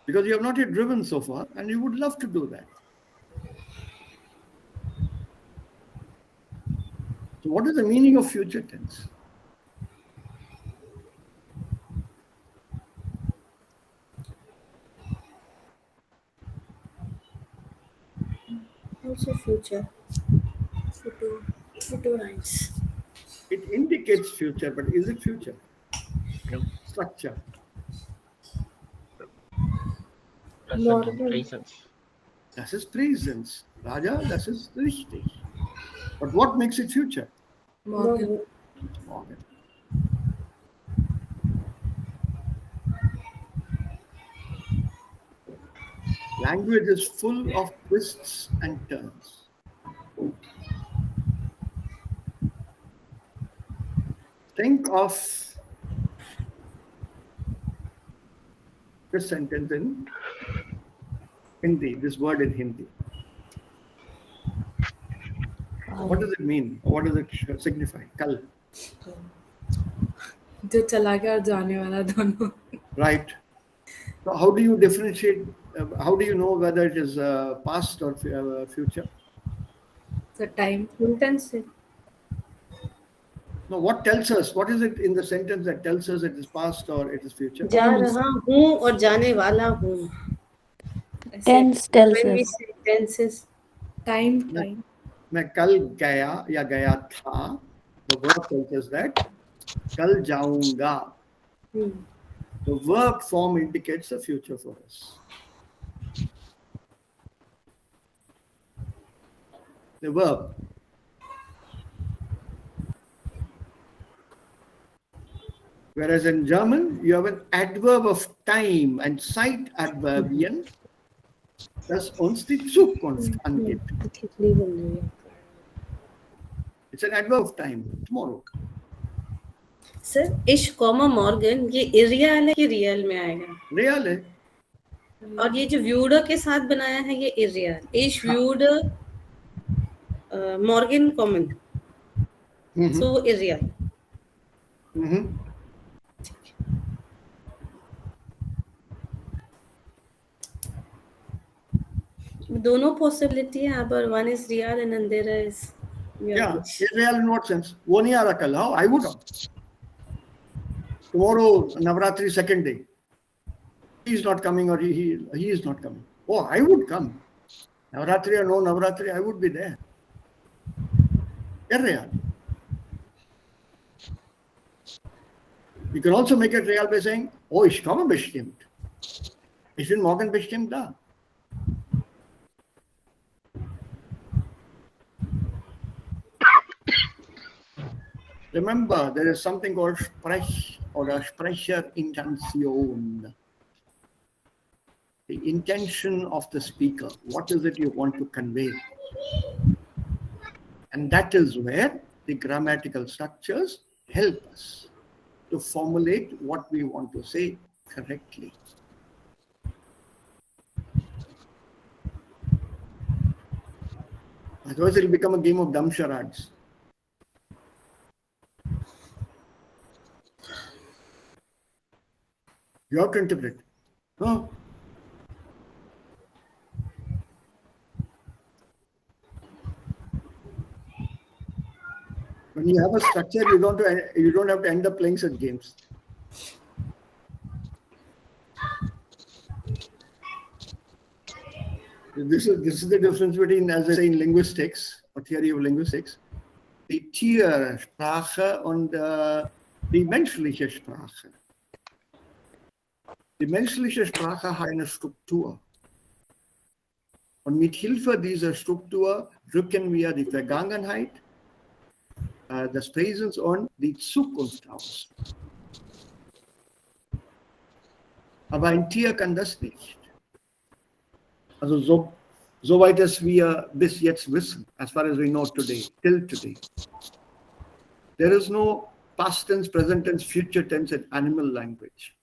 Because you have not yet driven so far and you would love to do that. So what is the meaning of future tense? Also future. Futur. Futurize. It indicates future, but is it future? No. Structure. Present reasons. Das ist Präsens. Raja, das ist richtig. But what makes it future? Morgen. Morgen. Language is full of twists and turns. Think of this sentence in Hindi, this word in Hindi. What does it mean? What does it signify? Kal, जो चला गया और जाने वाला दोनों. right? So how do you differentiate? How do you know whether it is past or future? So time. Intensive. No, what tells us? What is it in the sentence that tells us it is past or it is future? जा रहा हूँ और जाने वाला हूँ. Tense tells When we us. say tenses, Time. मैं कल गया या गया था. The verb tells us that कल जाऊंगा. The verb form indicates the future for us. The verb. Whereas in German, you have an adverb of time and Zeitadverbien, das uns die Zukunft angeht. कितनी बन रही है It's an adverb of time, tomorrow. Sir इश comma Morgan ये इरियल है कि real में आएगा Real है. और ये जो व्यूडर के साथ बनाया है ये इरियल इश व्यूडर मॉर्गन कॉमन सो इरियल दोनों पॉसिबिलिटी है पर वन इज रियल एंड अंधेरा is Yeah, real in what sense? वो नहीं आ रहा कल, how? I would come. Tomorrow, Navratri second day. He is not coming or he is not coming. Oh, I would come. Navratri or no Navratri, I would be there. Irreal. You can also make it real by saying, oh, ich komme bestimmt. Ich bin morgen bestimmt da. Remember, there is something called Sprech oder Sprecherintention. The intention of the speaker. What is it you want to convey? And that is where the grammatical structures help us to formulate what we want to say correctly. Otherwise, it will become a game of dumb charades. You have to interpret. Oh. When you have a structure, you don't have to end up playing such games. This is the difference between, as I say in linguistics, or theory of linguistics, die Tiersprache und die menschliche Sprache. Die menschliche Sprache hat eine Struktur. Und mit Hilfe dieser Struktur drücken wir die Vergangenheit, das Präsens und die Zukunft aus. Aber ein Tier kann das nicht. Also soweit es wir bis jetzt wissen, as far as we know today, till today. There is no past tense, present tense, future tense in animal language.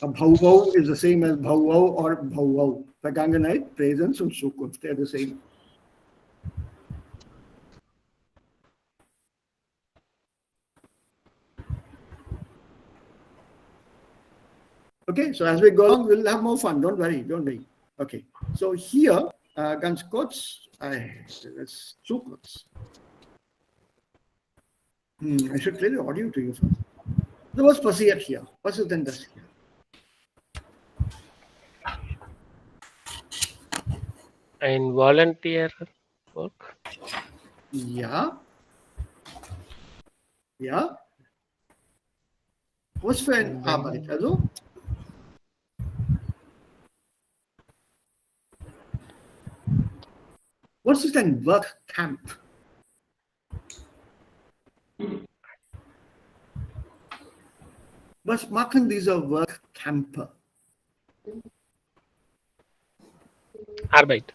A Bhau is the same as Bhau or Bhau. Vergangenheit, Präsens und Zukunft, they're the same. Okay, so as we go along, we'll have more fun. Don't worry. Okay, so hier, ganz kurz, das ist zu kurz. I should play the audio to you first. So was passiert hier? Was ist denn das hier? Ein Volunteer work. Ja. Ja. Was für eine Arbeit? Also? Was ist ein Workcamp? Was machen diese Workcamper? Arbeit.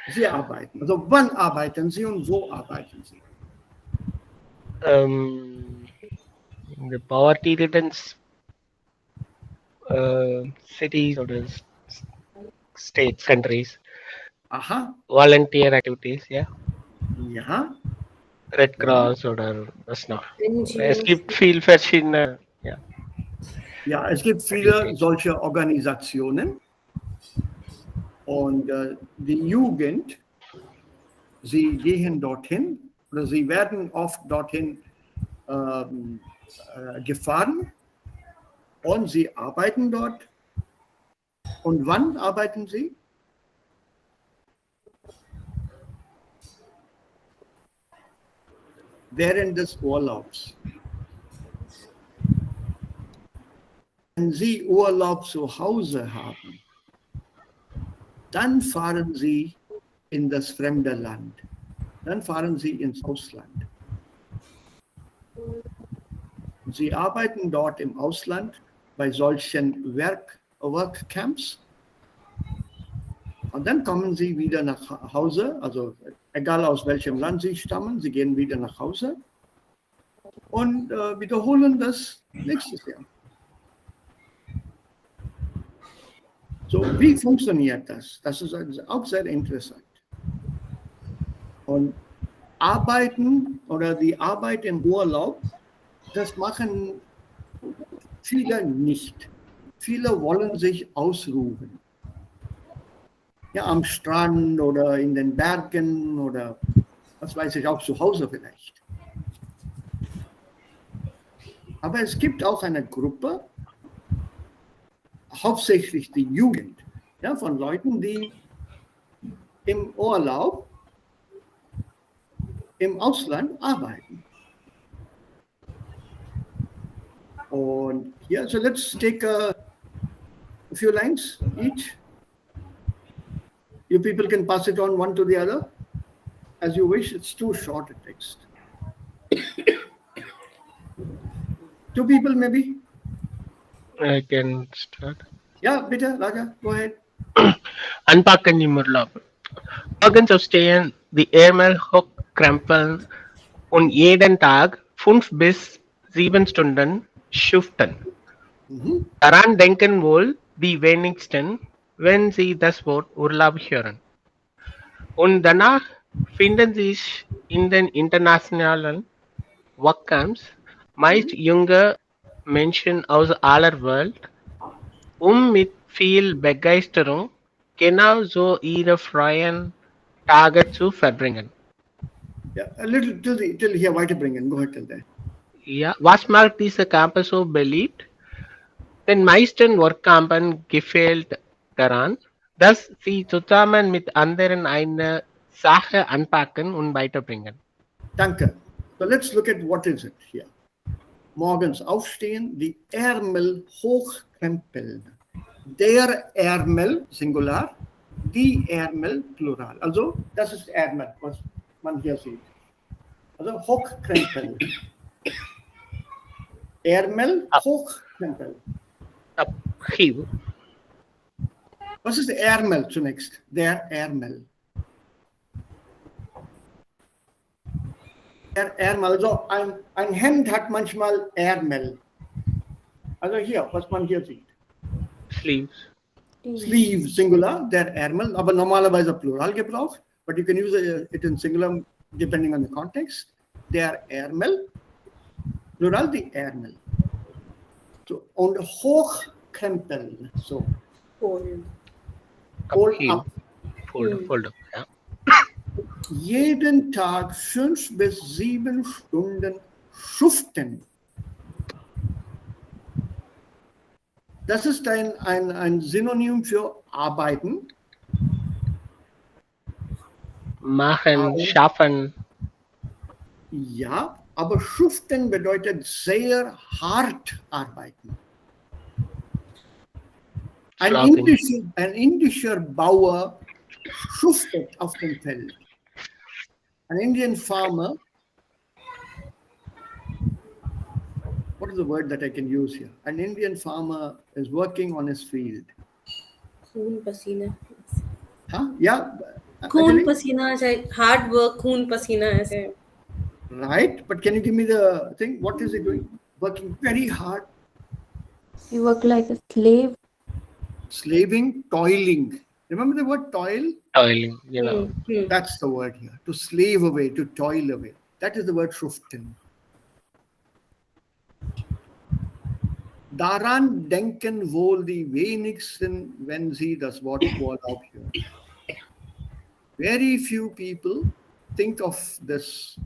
Sie arbeiten. Also wann arbeiten Sie und wo arbeiten Sie? The poverty ridden cities or the states, countries. Aha. Volunteer activities, ja. Ja. Red Cross oder was noch. NGOs. Es gibt viel verschiedene, ja. Ja, es gibt viele solche Organisationen und die Jugend, sie gehen dorthin oder sie werden oft dorthin gefahren und sie arbeiten dort. Und wann arbeiten sie? Während des Urlaubs. Wenn Sie Urlaub zu Hause haben, dann fahren Sie in das fremde Land. dann fahren sie ins Ausland. Sie arbeiten dort im Ausland bei solchen Workcamps und dann kommen sie wieder nach Hause, also egal aus welchem Land sie stammen, sie gehen wieder nach Hause und wiederholen das nächstes Jahr. So, wie funktioniert das? Das ist auch sehr interessant. Und Arbeiten oder die Arbeit im Urlaub, das machen viele nicht. Viele wollen sich ausruhen. Ja, am Strand oder in den Bergen oder was weiß ich, auch zu Hause vielleicht. Aber es gibt auch eine Gruppe, hauptsächlich die Jugend, ja, von Leuten, die im Urlaub im Ausland arbeiten. Und here, so let's take a few lines each. You people can pass it on one to the other as you wish. It's too short a text. Two people maybe? I can start. Yeah, bitte, Raja, go ahead. Anpacken im Urlaub. Morgens aufstehen, die Ärmel hochkrempeln und jeden Tag 5 bis 7 Stunden schuften. Daran denken wohl die wenigsten, wenn sie das Wort Urlaub hören. Und danach finden sich in den internationalen Workcamps meist junge Menschen aus aller Welt, um mit viel Begeisterung genauso ihre freien Tage zu verbringen. Yeah, a little till here weiterbringen. Go ahead till there. Ja, was macht diese Campus so beliebt? Den meisten Workcampern gefällt daran, dass sie zusammen mit anderen eine Sache anpacken und weiterbringen. Danke. So let's look at what is it here. Morgens aufstehen, die Ärmel hochkrempeln. Der Ärmel, Singular, die Ärmel, Plural. Also, das ist Ärmel, was man hier sieht. Also, hochkrempeln. Ärmel, hochkrempeln. Abhieb. Was ist Ärmel zunächst? Der Ärmel. Der Ärmel, also ein Hemd hat manchmal Ärmel. Also hier, was man hier sieht. Sleeves. Sleeve, Singular, der Ärmel, aber normalerweise Plural gebraucht, but you can use it in Singular depending on the context. Der Ärmel, Plural, die Ärmel. So, und hochkrempeln, so. Fold. Fold Abhieb. up. Fold up, ja. Jeden Tag 5 bis 7 Stunden schuften. Das ist ein Synonym für arbeiten. Machen, schaffen. Ja, aber schuften bedeutet sehr hart arbeiten. Ein indischer Bauer schuftet auf dem Feld. An Indian farmer, what is the word that I can use here? An Indian farmer is working on his field. खून पसीना. Huh? Yeah. खून पसीना ऐसे hard work खून पसीना ऐसे. Right, but can you give me the thing? What is he doing? Working very hard. You work like a slave. Slaving, toiling. Remember the word toil? Toiling, you know. That's the word here. To slave away, to toil away. That is the word schuften. Daran denken wohl die wenigsten, wenn sie das Wort Urlaub hören. Very few people think of this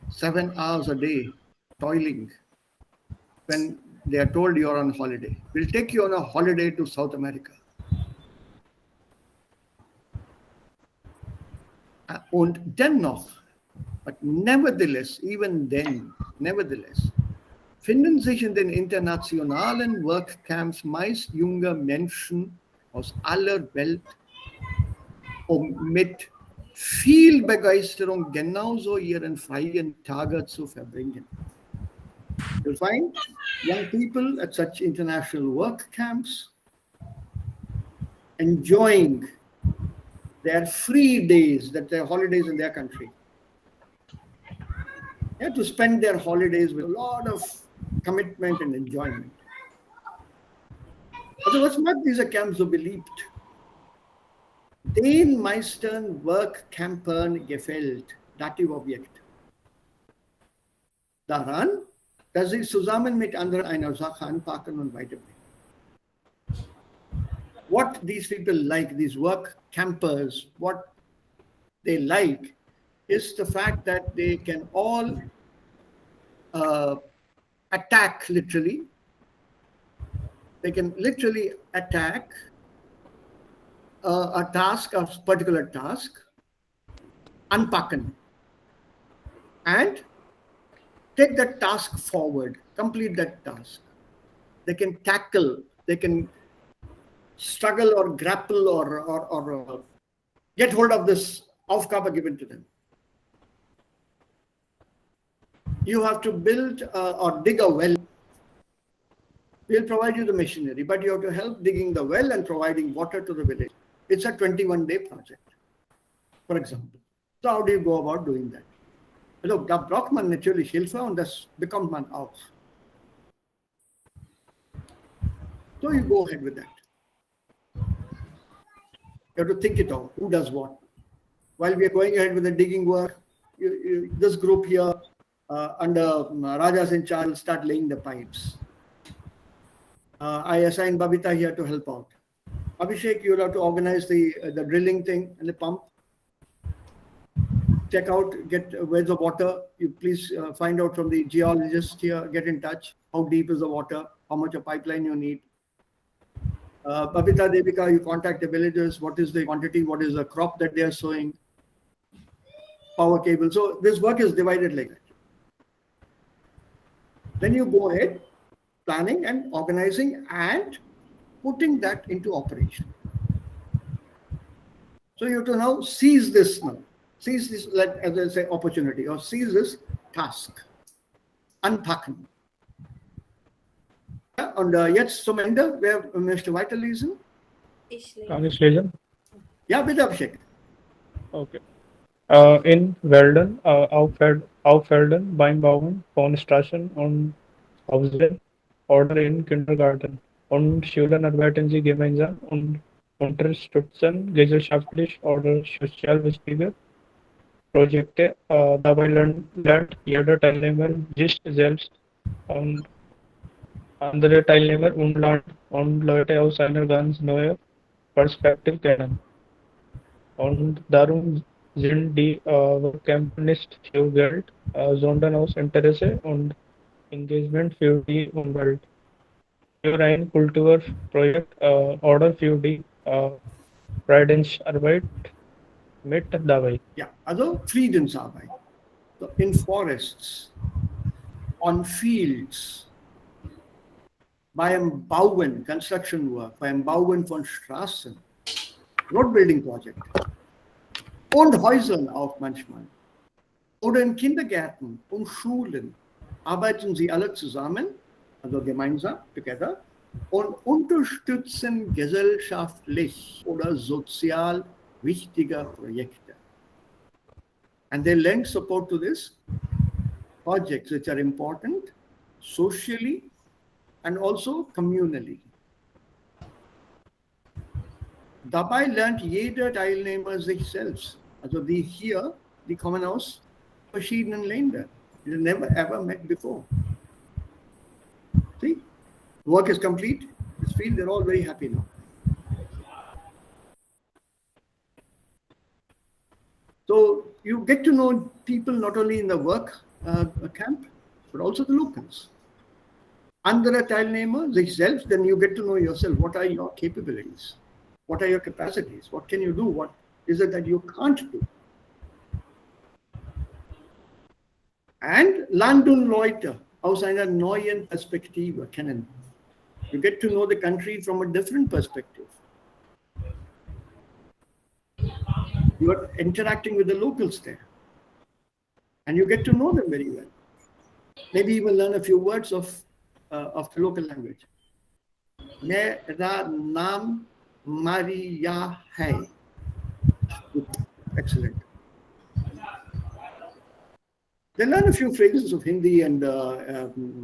7 hours a day toiling when they are told you're on holiday. We'll take you on a holiday to South America. Und dennoch, but nevertheless, even then, nevertheless, finden sich in den internationalen Workcamps meist junge Menschen aus aller Welt, um mit viel Begeisterung genauso ihren freien Tage zu verbringen. You'll find young people at such international work camps enjoying their free days, that their holidays in their country. They have to spend their holidays with a lot of commitment and enjoyment. Also, was macht diese Camp so beliebt? Den meisten Workcampern gefällt, Dativobjekt, daran, dass sie zusammen mit anderen eine Sache anpacken und weiterbringen. What these people like, these work campers, what they like is the fact that they can all attack literally. They can literally attack a task, a particular task, unpacken, and take that task forward, complete that task. They can tackle, they can struggle or grapple or get hold of this Aufgabe given to them. You have to build or dig a well. We'll provide you the machinery, but you have to help digging the well and providing water to the village. It's a 21-day project, for example. So how do you go about doing that? Also, da braucht man natürlich Hilfe und das bekommt man auch. So you go ahead with that. You have to think it out. Who does what? While we are going ahead with the digging work, this group here under Rajas in charge will start laying the pipes. I assign Babita here to help out. Abhishek, you'll have to organize the drilling thing and the pump. Check out, get where's the water. You please find out from the geologist here, get in touch. How deep is the water? How much a pipeline you need? Babita, Devika, you contact the villagers. What is the quantity? What is the crop that they are sowing? Power cable. So this work is divided like that. Then you go ahead, planning and organizing and putting that into operation. So you have to now seize this now. Seize this, as I say, opportunity, or seize this task. Anpacken. Ja, und jetzt zum Ende, wer möchte weiterlesen? Kann ich lesen? Ja, bitte, Abhishek. Okay. In Velden, auf Velden, Weinbauern von Straßen und Hausen oder in Kindergarten und Schulen arbeiten sie gemeinsam und unterstützen gesellschaftlich oder sozial wichtige Projekte. Dabei lernt jeder Teilnehmer sich selbst und andere Teilnehmer und Leute aus einer ganz neuen Perspektive kennen. Und darum sind die Workcamps nicht für Geld, sondern aus Interesse und Engagement für die Umwelt. Für ein Kulturprojekt oder für die Friedensarbeit mit dabei. Ja, also Friedensarbeit. So in forests, on fields, beim Bauen, Construction Work, beim Bauen von Straßen, Road Building Project und Häusern auch manchmal. Oder in Kindergärten und Schulen arbeiten sie alle zusammen, also gemeinsam, together, und unterstützen gesellschaftlich oder sozial wichtige Projekte. And they lend support to this projects which are important socially and also communally. Dabei lernt jeder Teilnehmer sich selbst. Also die hier, die kommen aus verschiedenen Ländern. They never ever met before. See, work is complete. This field, they're all very happy now. So you get to know people not only in the work camp, but also the locals. Andere Teilnehmer, sich selbst, then you get to know yourself. What are your capabilities? What are your capacities? What can you do? What is it that you can't do? And lernen Leute aus einer neuen Perspektive kennen. You get to know the country from a different perspective. You are interacting with the locals there. And you get to know them very well. Maybe even learn a few words of the local language. Mera naam Maria hai. Excellent. They learn a few phrases of Hindi and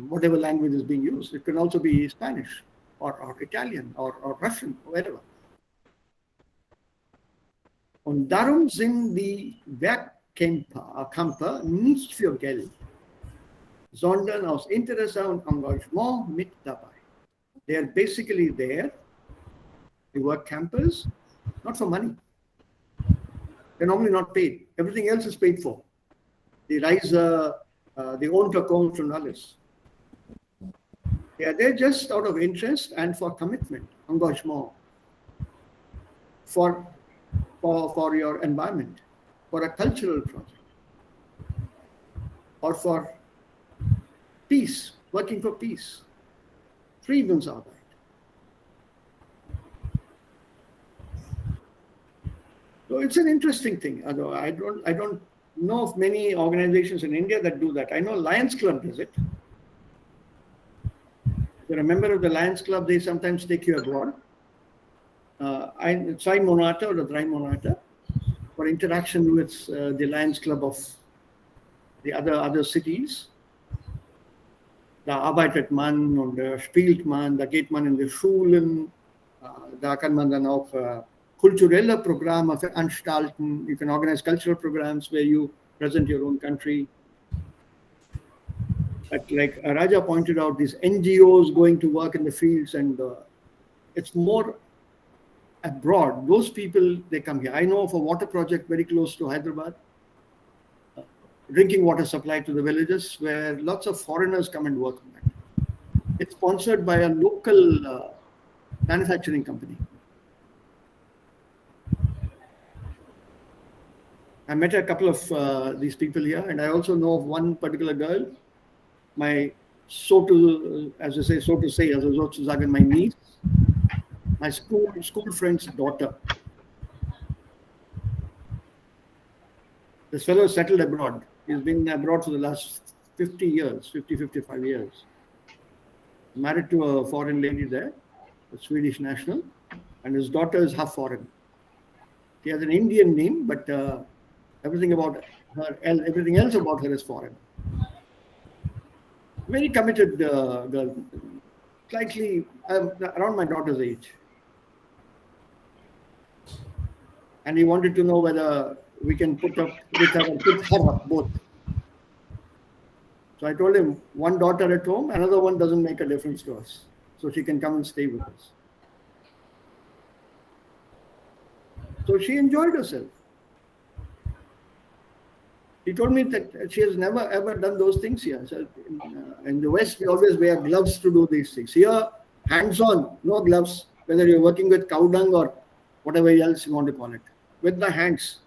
whatever language is being used. It can also be Spanish or Italian or Russian, or whatever. Und darum sind die Werkkämpfer nicht für Geld, sondern aus Interesse und Engagement mit dabei. They are basically there, the work campers, not for money. They're normally not paid. Everything else is paid for. The riser, the Unterkunft und alles. Yeah, they're just out of interest and for commitment, engagement, for your environment, for a cultural project, or for peace, working for peace. Friedensarbeit. So it's an interesting thing. Although I don't know of many organizations in India that do that. I know Lions Club does it. If you're a member of the Lions Club, they sometimes take you abroad. Zwei Monate oder 3 Monate for interaction with the Lions Club of the other cities. Da arbeitet man und spielt man, da geht man in die Schulen, da kann man dann auch kulturelle Programme veranstalten. You can organize cultural programs where you present your own country. But like Raja pointed out, these NGOs going to work in the fields, and it's more abroad. Those people, they come here. I know of a water project very close to Hyderabad, drinking water supply to the villages, where lots of foreigners come and work on that. It's sponsored by a local manufacturing company. I met a couple of these people here, and I also know of one particular girl, my as I say, sozusagen my niece, my school friend's daughter. This fellow settled abroad. He's been abroad for the last 55 years. Married to a foreign lady there, a Swedish national, and his daughter is half foreign. She has an Indian name, but everything about her, everything else about her is foreign. Very committed girl, slightly around my daughter's age. And he wanted to know whether we can put up with her and put her up both. So I told him, one daughter at home, another one doesn't make a difference to us. So she can come and stay with us. So she enjoyed herself. He told me that she has never ever done those things here. So in the West, we always wear gloves to do these things. Here, hands-on, no gloves, whether you're working with cow dung or whatever else you want to call it, with the hands.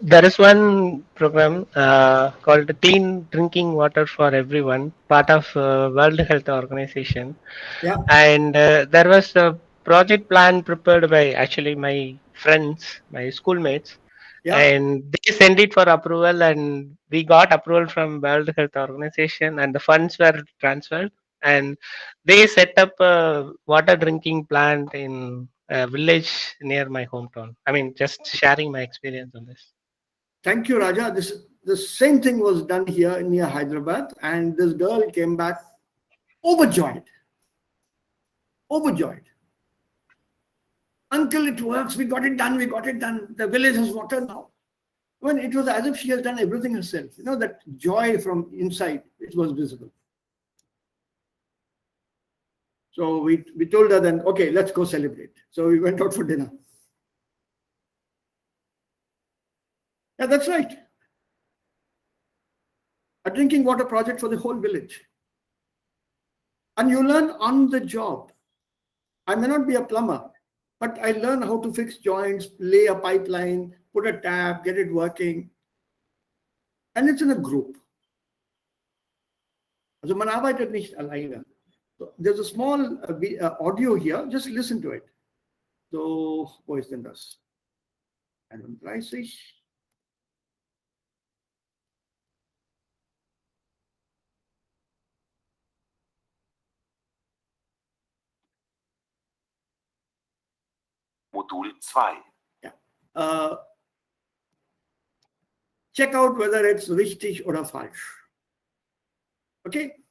There is one program called Clean Drinking Water for Everyone, part of World Health Organization. Yeah. And there was a project plan prepared by actually my friends, my schoolmates. Yeah. And they sent it for approval, and we got approval from World Health Organization, and the funds were transferred. And they set up a water drinking plant in a village near my hometown. I mean, just sharing my experience on this. Thank you, Raja. The same thing was done here near Hyderabad, and this girl came back overjoyed. Overjoyed. Uncle, it works. We got it done. We got it done. The village has water now. When it was as if she has done everything herself. You know, that joy from inside, it was visible. So we told her then, okay, let's go celebrate. So we went out for dinner. Yeah, that's right. A drinking water project for the whole village. And you learn on the job. I may not be a plumber, but I learn how to fix joints, lay a pipeline, put a tap, get it working. And it's in a group. Also man arbeitet nicht alleine. So there's a small audio here. Just listen to it. So, wo ist denn das? 31. Modul 2. Ja. Check out whether it's richtig oder falsch. Okay?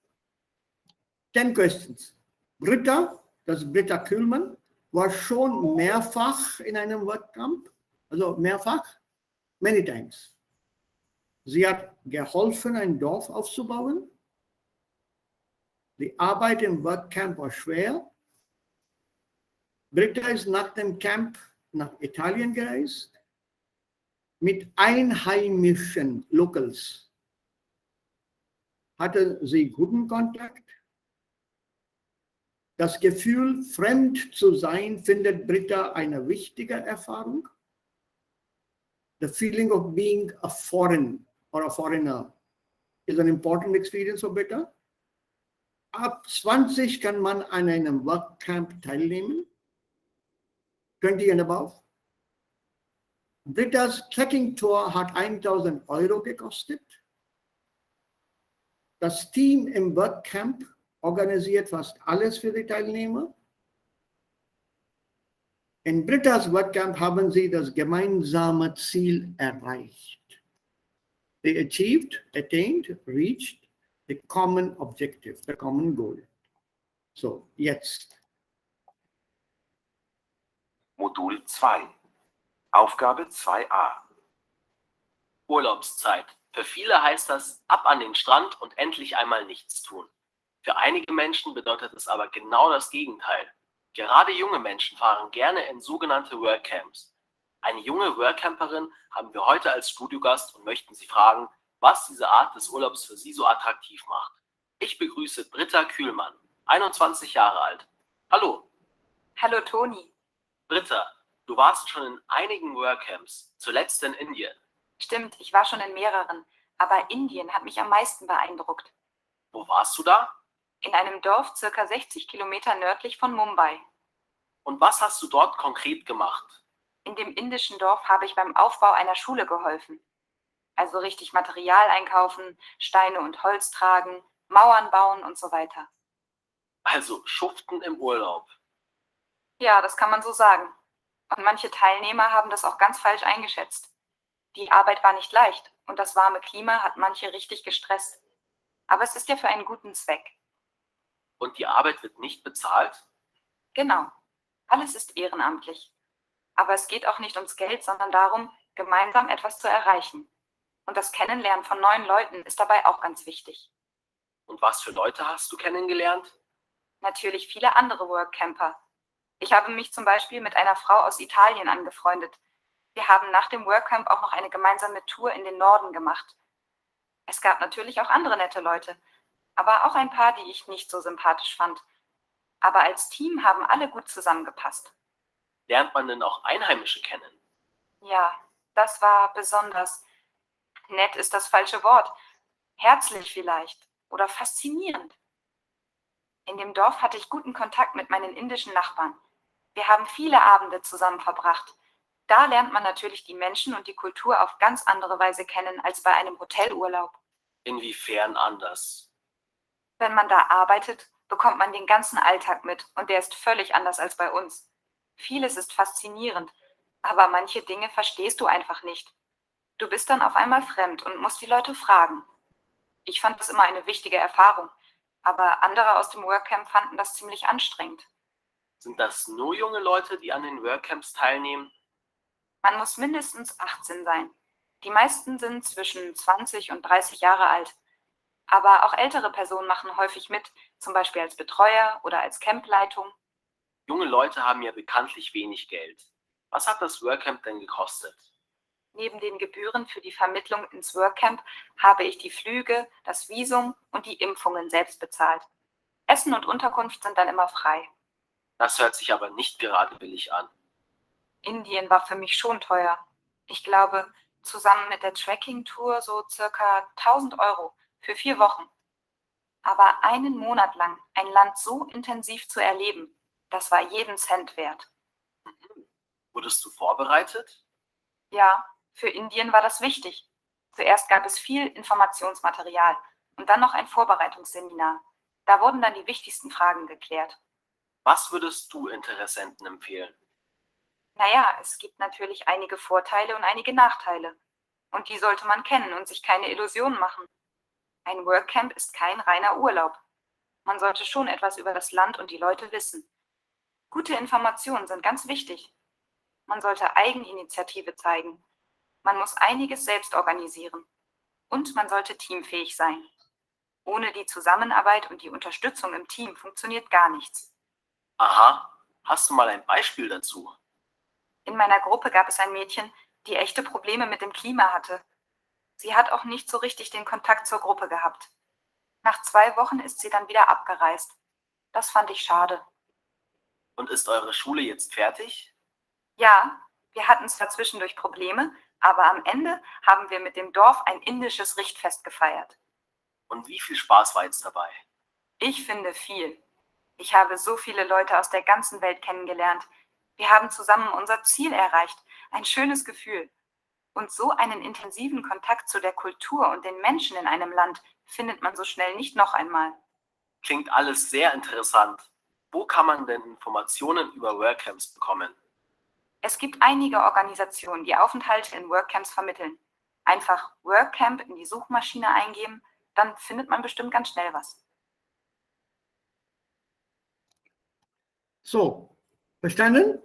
10 questions. Britta, das ist Britta Kühlmann, war schon mehrfach in einem WordCamp, also mehrfach, many times. Sie hat geholfen, ein Dorf aufzubauen. Die Arbeit im WordCamp war schwer. Britta ist nach dem Camp nach Italien gereist mit einheimischen Locals. Hatte sie guten Kontakt. Das Gefühl, fremd zu sein, findet Britta eine wichtige Erfahrung. The feeling of being a foreign or a foreigner is an important experience for Britta. Ab 20 kann man an einem WordCamp teilnehmen. 20 and above. Brittas Trekking-Tour hat 1.000 € gekostet. Das Team im WordCamp organisiert fast alles für die Teilnehmer. In Brittas WordCamp haben sie das gemeinsame Ziel erreicht. They attained, reached the common objective, the common goal. So, jetzt. Modul 2. Aufgabe 2a. Urlaubszeit. Für viele heißt das ab an den Strand und endlich einmal nichts tun. Für einige Menschen bedeutet es aber genau das Gegenteil. Gerade junge Menschen fahren gerne in sogenannte Workcamps. Eine junge Workcamperin haben wir heute als Studiogast und möchten Sie fragen, was diese Art des Urlaubs für Sie so attraktiv macht. Ich begrüße Britta Kühlmann, 21 Jahre alt. Hallo. Hallo Toni. Britta, du warst schon in einigen Workcamps, zuletzt in Indien. Stimmt, ich war schon in mehreren, aber Indien hat mich am meisten beeindruckt. Wo warst du da? In einem Dorf circa 60 Kilometer nördlich von Mumbai. Und was hast du dort konkret gemacht? In dem indischen Dorf habe ich beim Aufbau einer Schule geholfen. Also richtig Material einkaufen, Steine und Holz tragen, Mauern bauen und so weiter. Also schuften im Urlaub. Ja, das kann man so sagen. Und manche Teilnehmer haben das auch ganz falsch eingeschätzt. Die Arbeit war nicht leicht und das warme Klima hat manche richtig gestresst. Aber es ist ja für einen guten Zweck. Und die Arbeit wird nicht bezahlt? Genau. Alles ist ehrenamtlich. Aber es geht auch nicht ums Geld, sondern darum, gemeinsam etwas zu erreichen. Und das Kennenlernen von neuen Leuten ist dabei auch ganz wichtig. Und was für Leute hast du kennengelernt? Natürlich viele andere Workcamper. Ich habe mich zum Beispiel mit einer Frau aus Italien angefreundet. Wir haben nach dem Workcamp auch noch eine gemeinsame Tour in den Norden gemacht. Es gab natürlich auch andere nette Leute, aber auch ein paar, die ich nicht so sympathisch fand. Aber als Team haben alle gut zusammengepasst. Lernt man denn auch Einheimische kennen? Ja, das war besonders. Nett ist das falsche Wort. Herzlich vielleicht oder faszinierend. In dem Dorf hatte ich guten Kontakt mit meinen indischen Nachbarn. Wir haben viele Abende zusammen verbracht. Da lernt man natürlich die Menschen und die Kultur auf ganz andere Weise kennen als bei einem Hotelurlaub. Inwiefern anders? Wenn man da arbeitet, bekommt man den ganzen Alltag mit und der ist völlig anders als bei uns. Vieles ist faszinierend, aber manche Dinge verstehst du einfach nicht. Du bist dann auf einmal fremd und musst die Leute fragen. Ich fand das immer eine wichtige Erfahrung, aber andere aus dem Workcamp fanden das ziemlich anstrengend. Sind das nur junge Leute, die an den Workcamps teilnehmen? Man muss mindestens 18 sein. Die meisten sind zwischen 20 und 30 Jahre alt. Aber auch ältere Personen machen häufig mit, zum Beispiel als Betreuer oder als Campleitung. Junge Leute haben ja bekanntlich wenig Geld. Was hat das Workcamp denn gekostet? Neben den Gebühren für die Vermittlung ins Workcamp habe ich die Flüge, das Visum und die Impfungen selbst bezahlt. Essen und Unterkunft sind dann immer frei. Das hört sich aber nicht gerade billig an. Indien war für mich schon teuer. Ich glaube, zusammen mit der Trekking-Tour so circa 1.000 € für 4 Wochen. Aber einen Monat lang ein Land so intensiv zu erleben, das war jeden Cent wert. Wurdest du vorbereitet? Ja, für Indien war das wichtig. Zuerst gab es viel Informationsmaterial und dann noch ein Vorbereitungsseminar. Da wurden dann die wichtigsten Fragen geklärt. Was würdest du Interessenten empfehlen? Naja, es gibt natürlich einige Vorteile und einige Nachteile. Und die sollte man kennen und sich keine Illusionen machen. Ein Workcamp ist kein reiner Urlaub. Man sollte schon etwas über das Land und die Leute wissen. Gute Informationen sind ganz wichtig. Man sollte Eigeninitiative zeigen. Man muss einiges selbst organisieren. Und man sollte teamfähig sein. Ohne die Zusammenarbeit und die Unterstützung im Team funktioniert gar nichts. Aha, hast du mal ein Beispiel dazu? In meiner Gruppe gab es ein Mädchen, die echte Probleme mit dem Klima hatte. Sie hat auch nicht so richtig den Kontakt zur Gruppe gehabt. Nach 2 Wochen ist sie dann wieder abgereist. Das fand ich schade. Und ist eure Schule jetzt fertig? Ja, wir hatten zwar zwischendurch Probleme, aber am Ende haben wir mit dem Dorf ein indisches Richtfest gefeiert. Und wie viel Spaß war jetzt dabei? Ich finde viel. Ich habe so viele Leute aus der ganzen Welt kennengelernt. Wir haben zusammen unser Ziel erreicht. Ein schönes Gefühl. Und so einen intensiven Kontakt zu der Kultur und den Menschen in einem Land findet man so schnell nicht noch einmal. Klingt alles sehr interessant. Wo kann man denn Informationen über Workcamps bekommen? Es gibt einige Organisationen, die Aufenthalte in Workcamps vermitteln. Einfach Workcamp in die Suchmaschine eingeben, dann findet man bestimmt ganz schnell was. So, verstanden?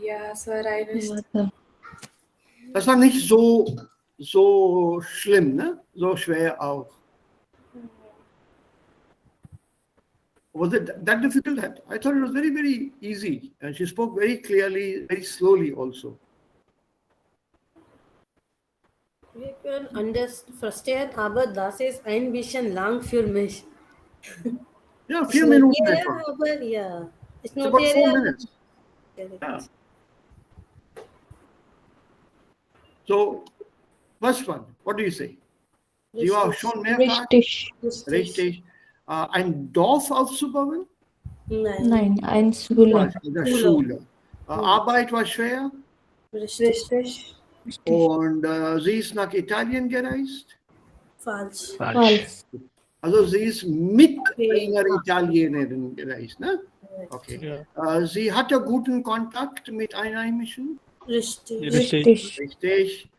Yeah, sir, I Ja, wish. sir. Das war nicht so schlimm, ne? So schwer auch. Was it that difficult? I thought it was very, very easy. And she spoke very clearly, very slowly also. Wir können verstehen, aber das ist ein bisschen lang für mich. Ja, Ich 4 Minuten notiere, etwa. aber ja. Ich It's about 4 notiere. minutes. Yeah. So, first one, what do you say? Sie war schon mehrfach Richtig. richtig. Ein Dorf aufzubauen? Nein. Nein, ein Schule. Der Schule. Arbeit war schwer Richtig. und sie ist nach Italien gereist. Falsch. Falsch. Also sie ist mit Okay. einer Italienerin gereist, ne? Okay. Ja. Sie hatte guten Kontakt mit Einheimischen. Richtig. Richtig. Richtig.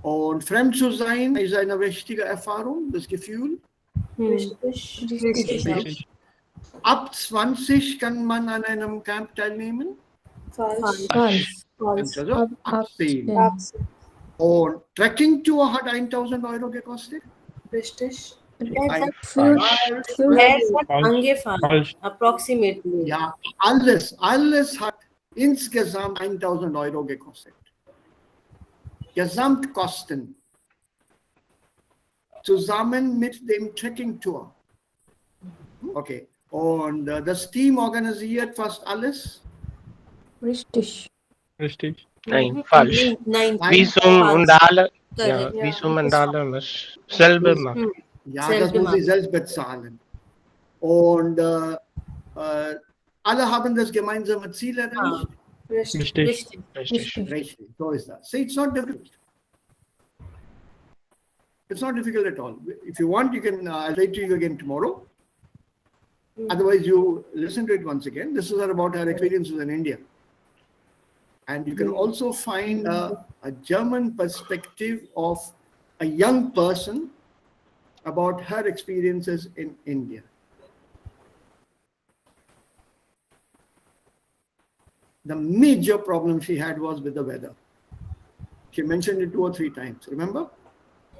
Und fremd zu sein ist eine wichtige Erfahrung, das Gefühl. Richtig. Richtig. Ab 20 kann man an einem Camp teilnehmen. Falsch. Falsch. Also Ab ab 10. 18. Und Trekking-Tour hat 1000 Euro gekostet. Richtig. Ein Für Es hat Falsch. angefangen. Falsch. Approximately. Ja, alles hat insgesamt 1000 Euro gekostet. Gesamtkosten. Zusammen mit dem Trekking-Tour. Okay. Und das Team organisiert fast alles. Richtig. Richtig. Nein, falsch. Nein. Visum und alle, ja, Correct. Visum und alle muss selber machen. Ja, Selbst das muss sie gemacht. selbst bezahlen. Und alle haben das gemeinsame Ziel erreicht. Richtig. Richtig. Richtig. Richtig, so ist das. See, it's not difficult. It's not difficult at all. If you want, you can, I'll write to you again tomorrow. Otherwise, you listen to it once again. This is about her experiences in India. And you can also find a German perspective of a young person about her experiences in India. The major problem she had was with the weather. She mentioned it 2 or 3 times, remember?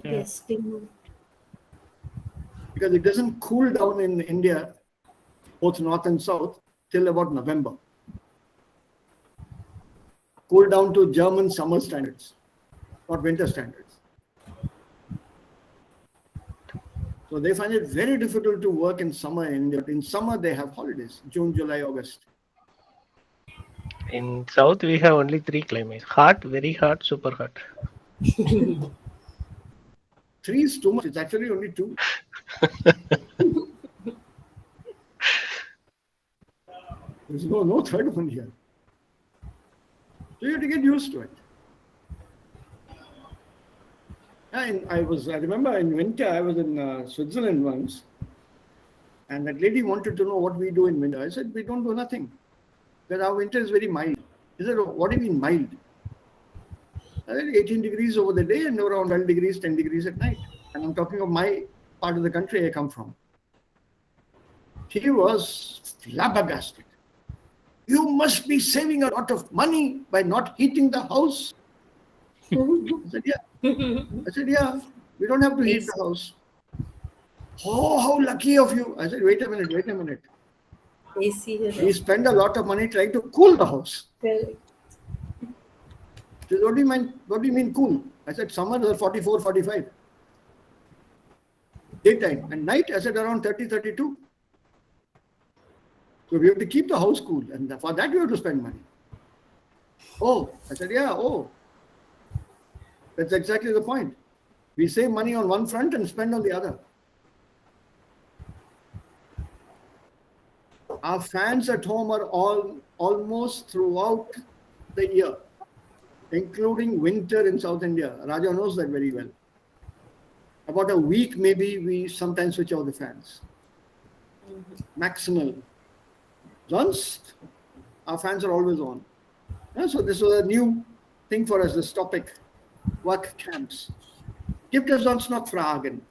Yes. Because it doesn't cool down in India, both north and south, till about November. Cool down to German summer standards, not winter standards. So they find it very difficult to work in summer in India. In summer, they have holidays, June, July, August. In South, we have only 3 climates: hot, very hot, super hot. 3 is too much. It's actually only 2. There's no third one here. So you have to get used to it. And I remember in winter, I was in Switzerland once, and that lady wanted to know what we do in winter. I said, we don't do nothing. That our winter is very mild. She said, oh, what do you mean mild? I said, 18 degrees over the day and around 12 degrees, 10 degrees at night. And I'm talking of my part of the country I come from. She was flabbergasted. You must be saving a lot of money by not heating the house. I said, yeah, we don't have to heat the house. Oh, how lucky of you. I said, wait a minute. We spend a lot of money trying to cool the house. She said, what do you mean cool? I said, summer is 44, 45. Daytime. And night, I said, around 30, 32. So we have to keep the house cool. And for that, we have to spend money. Oh, I said, yeah, oh. That's exactly the point. We save money on one front and spend on the other. Our fans at home are almost throughout the year, including winter in South India. Raja knows that very well. About a week, maybe, we sometimes switch off the fans. Maximal. Sonst, our fans are always on. Yeah, so this was a new thing for us, this topic. Work camps. Gibt es sonst noch Fragen?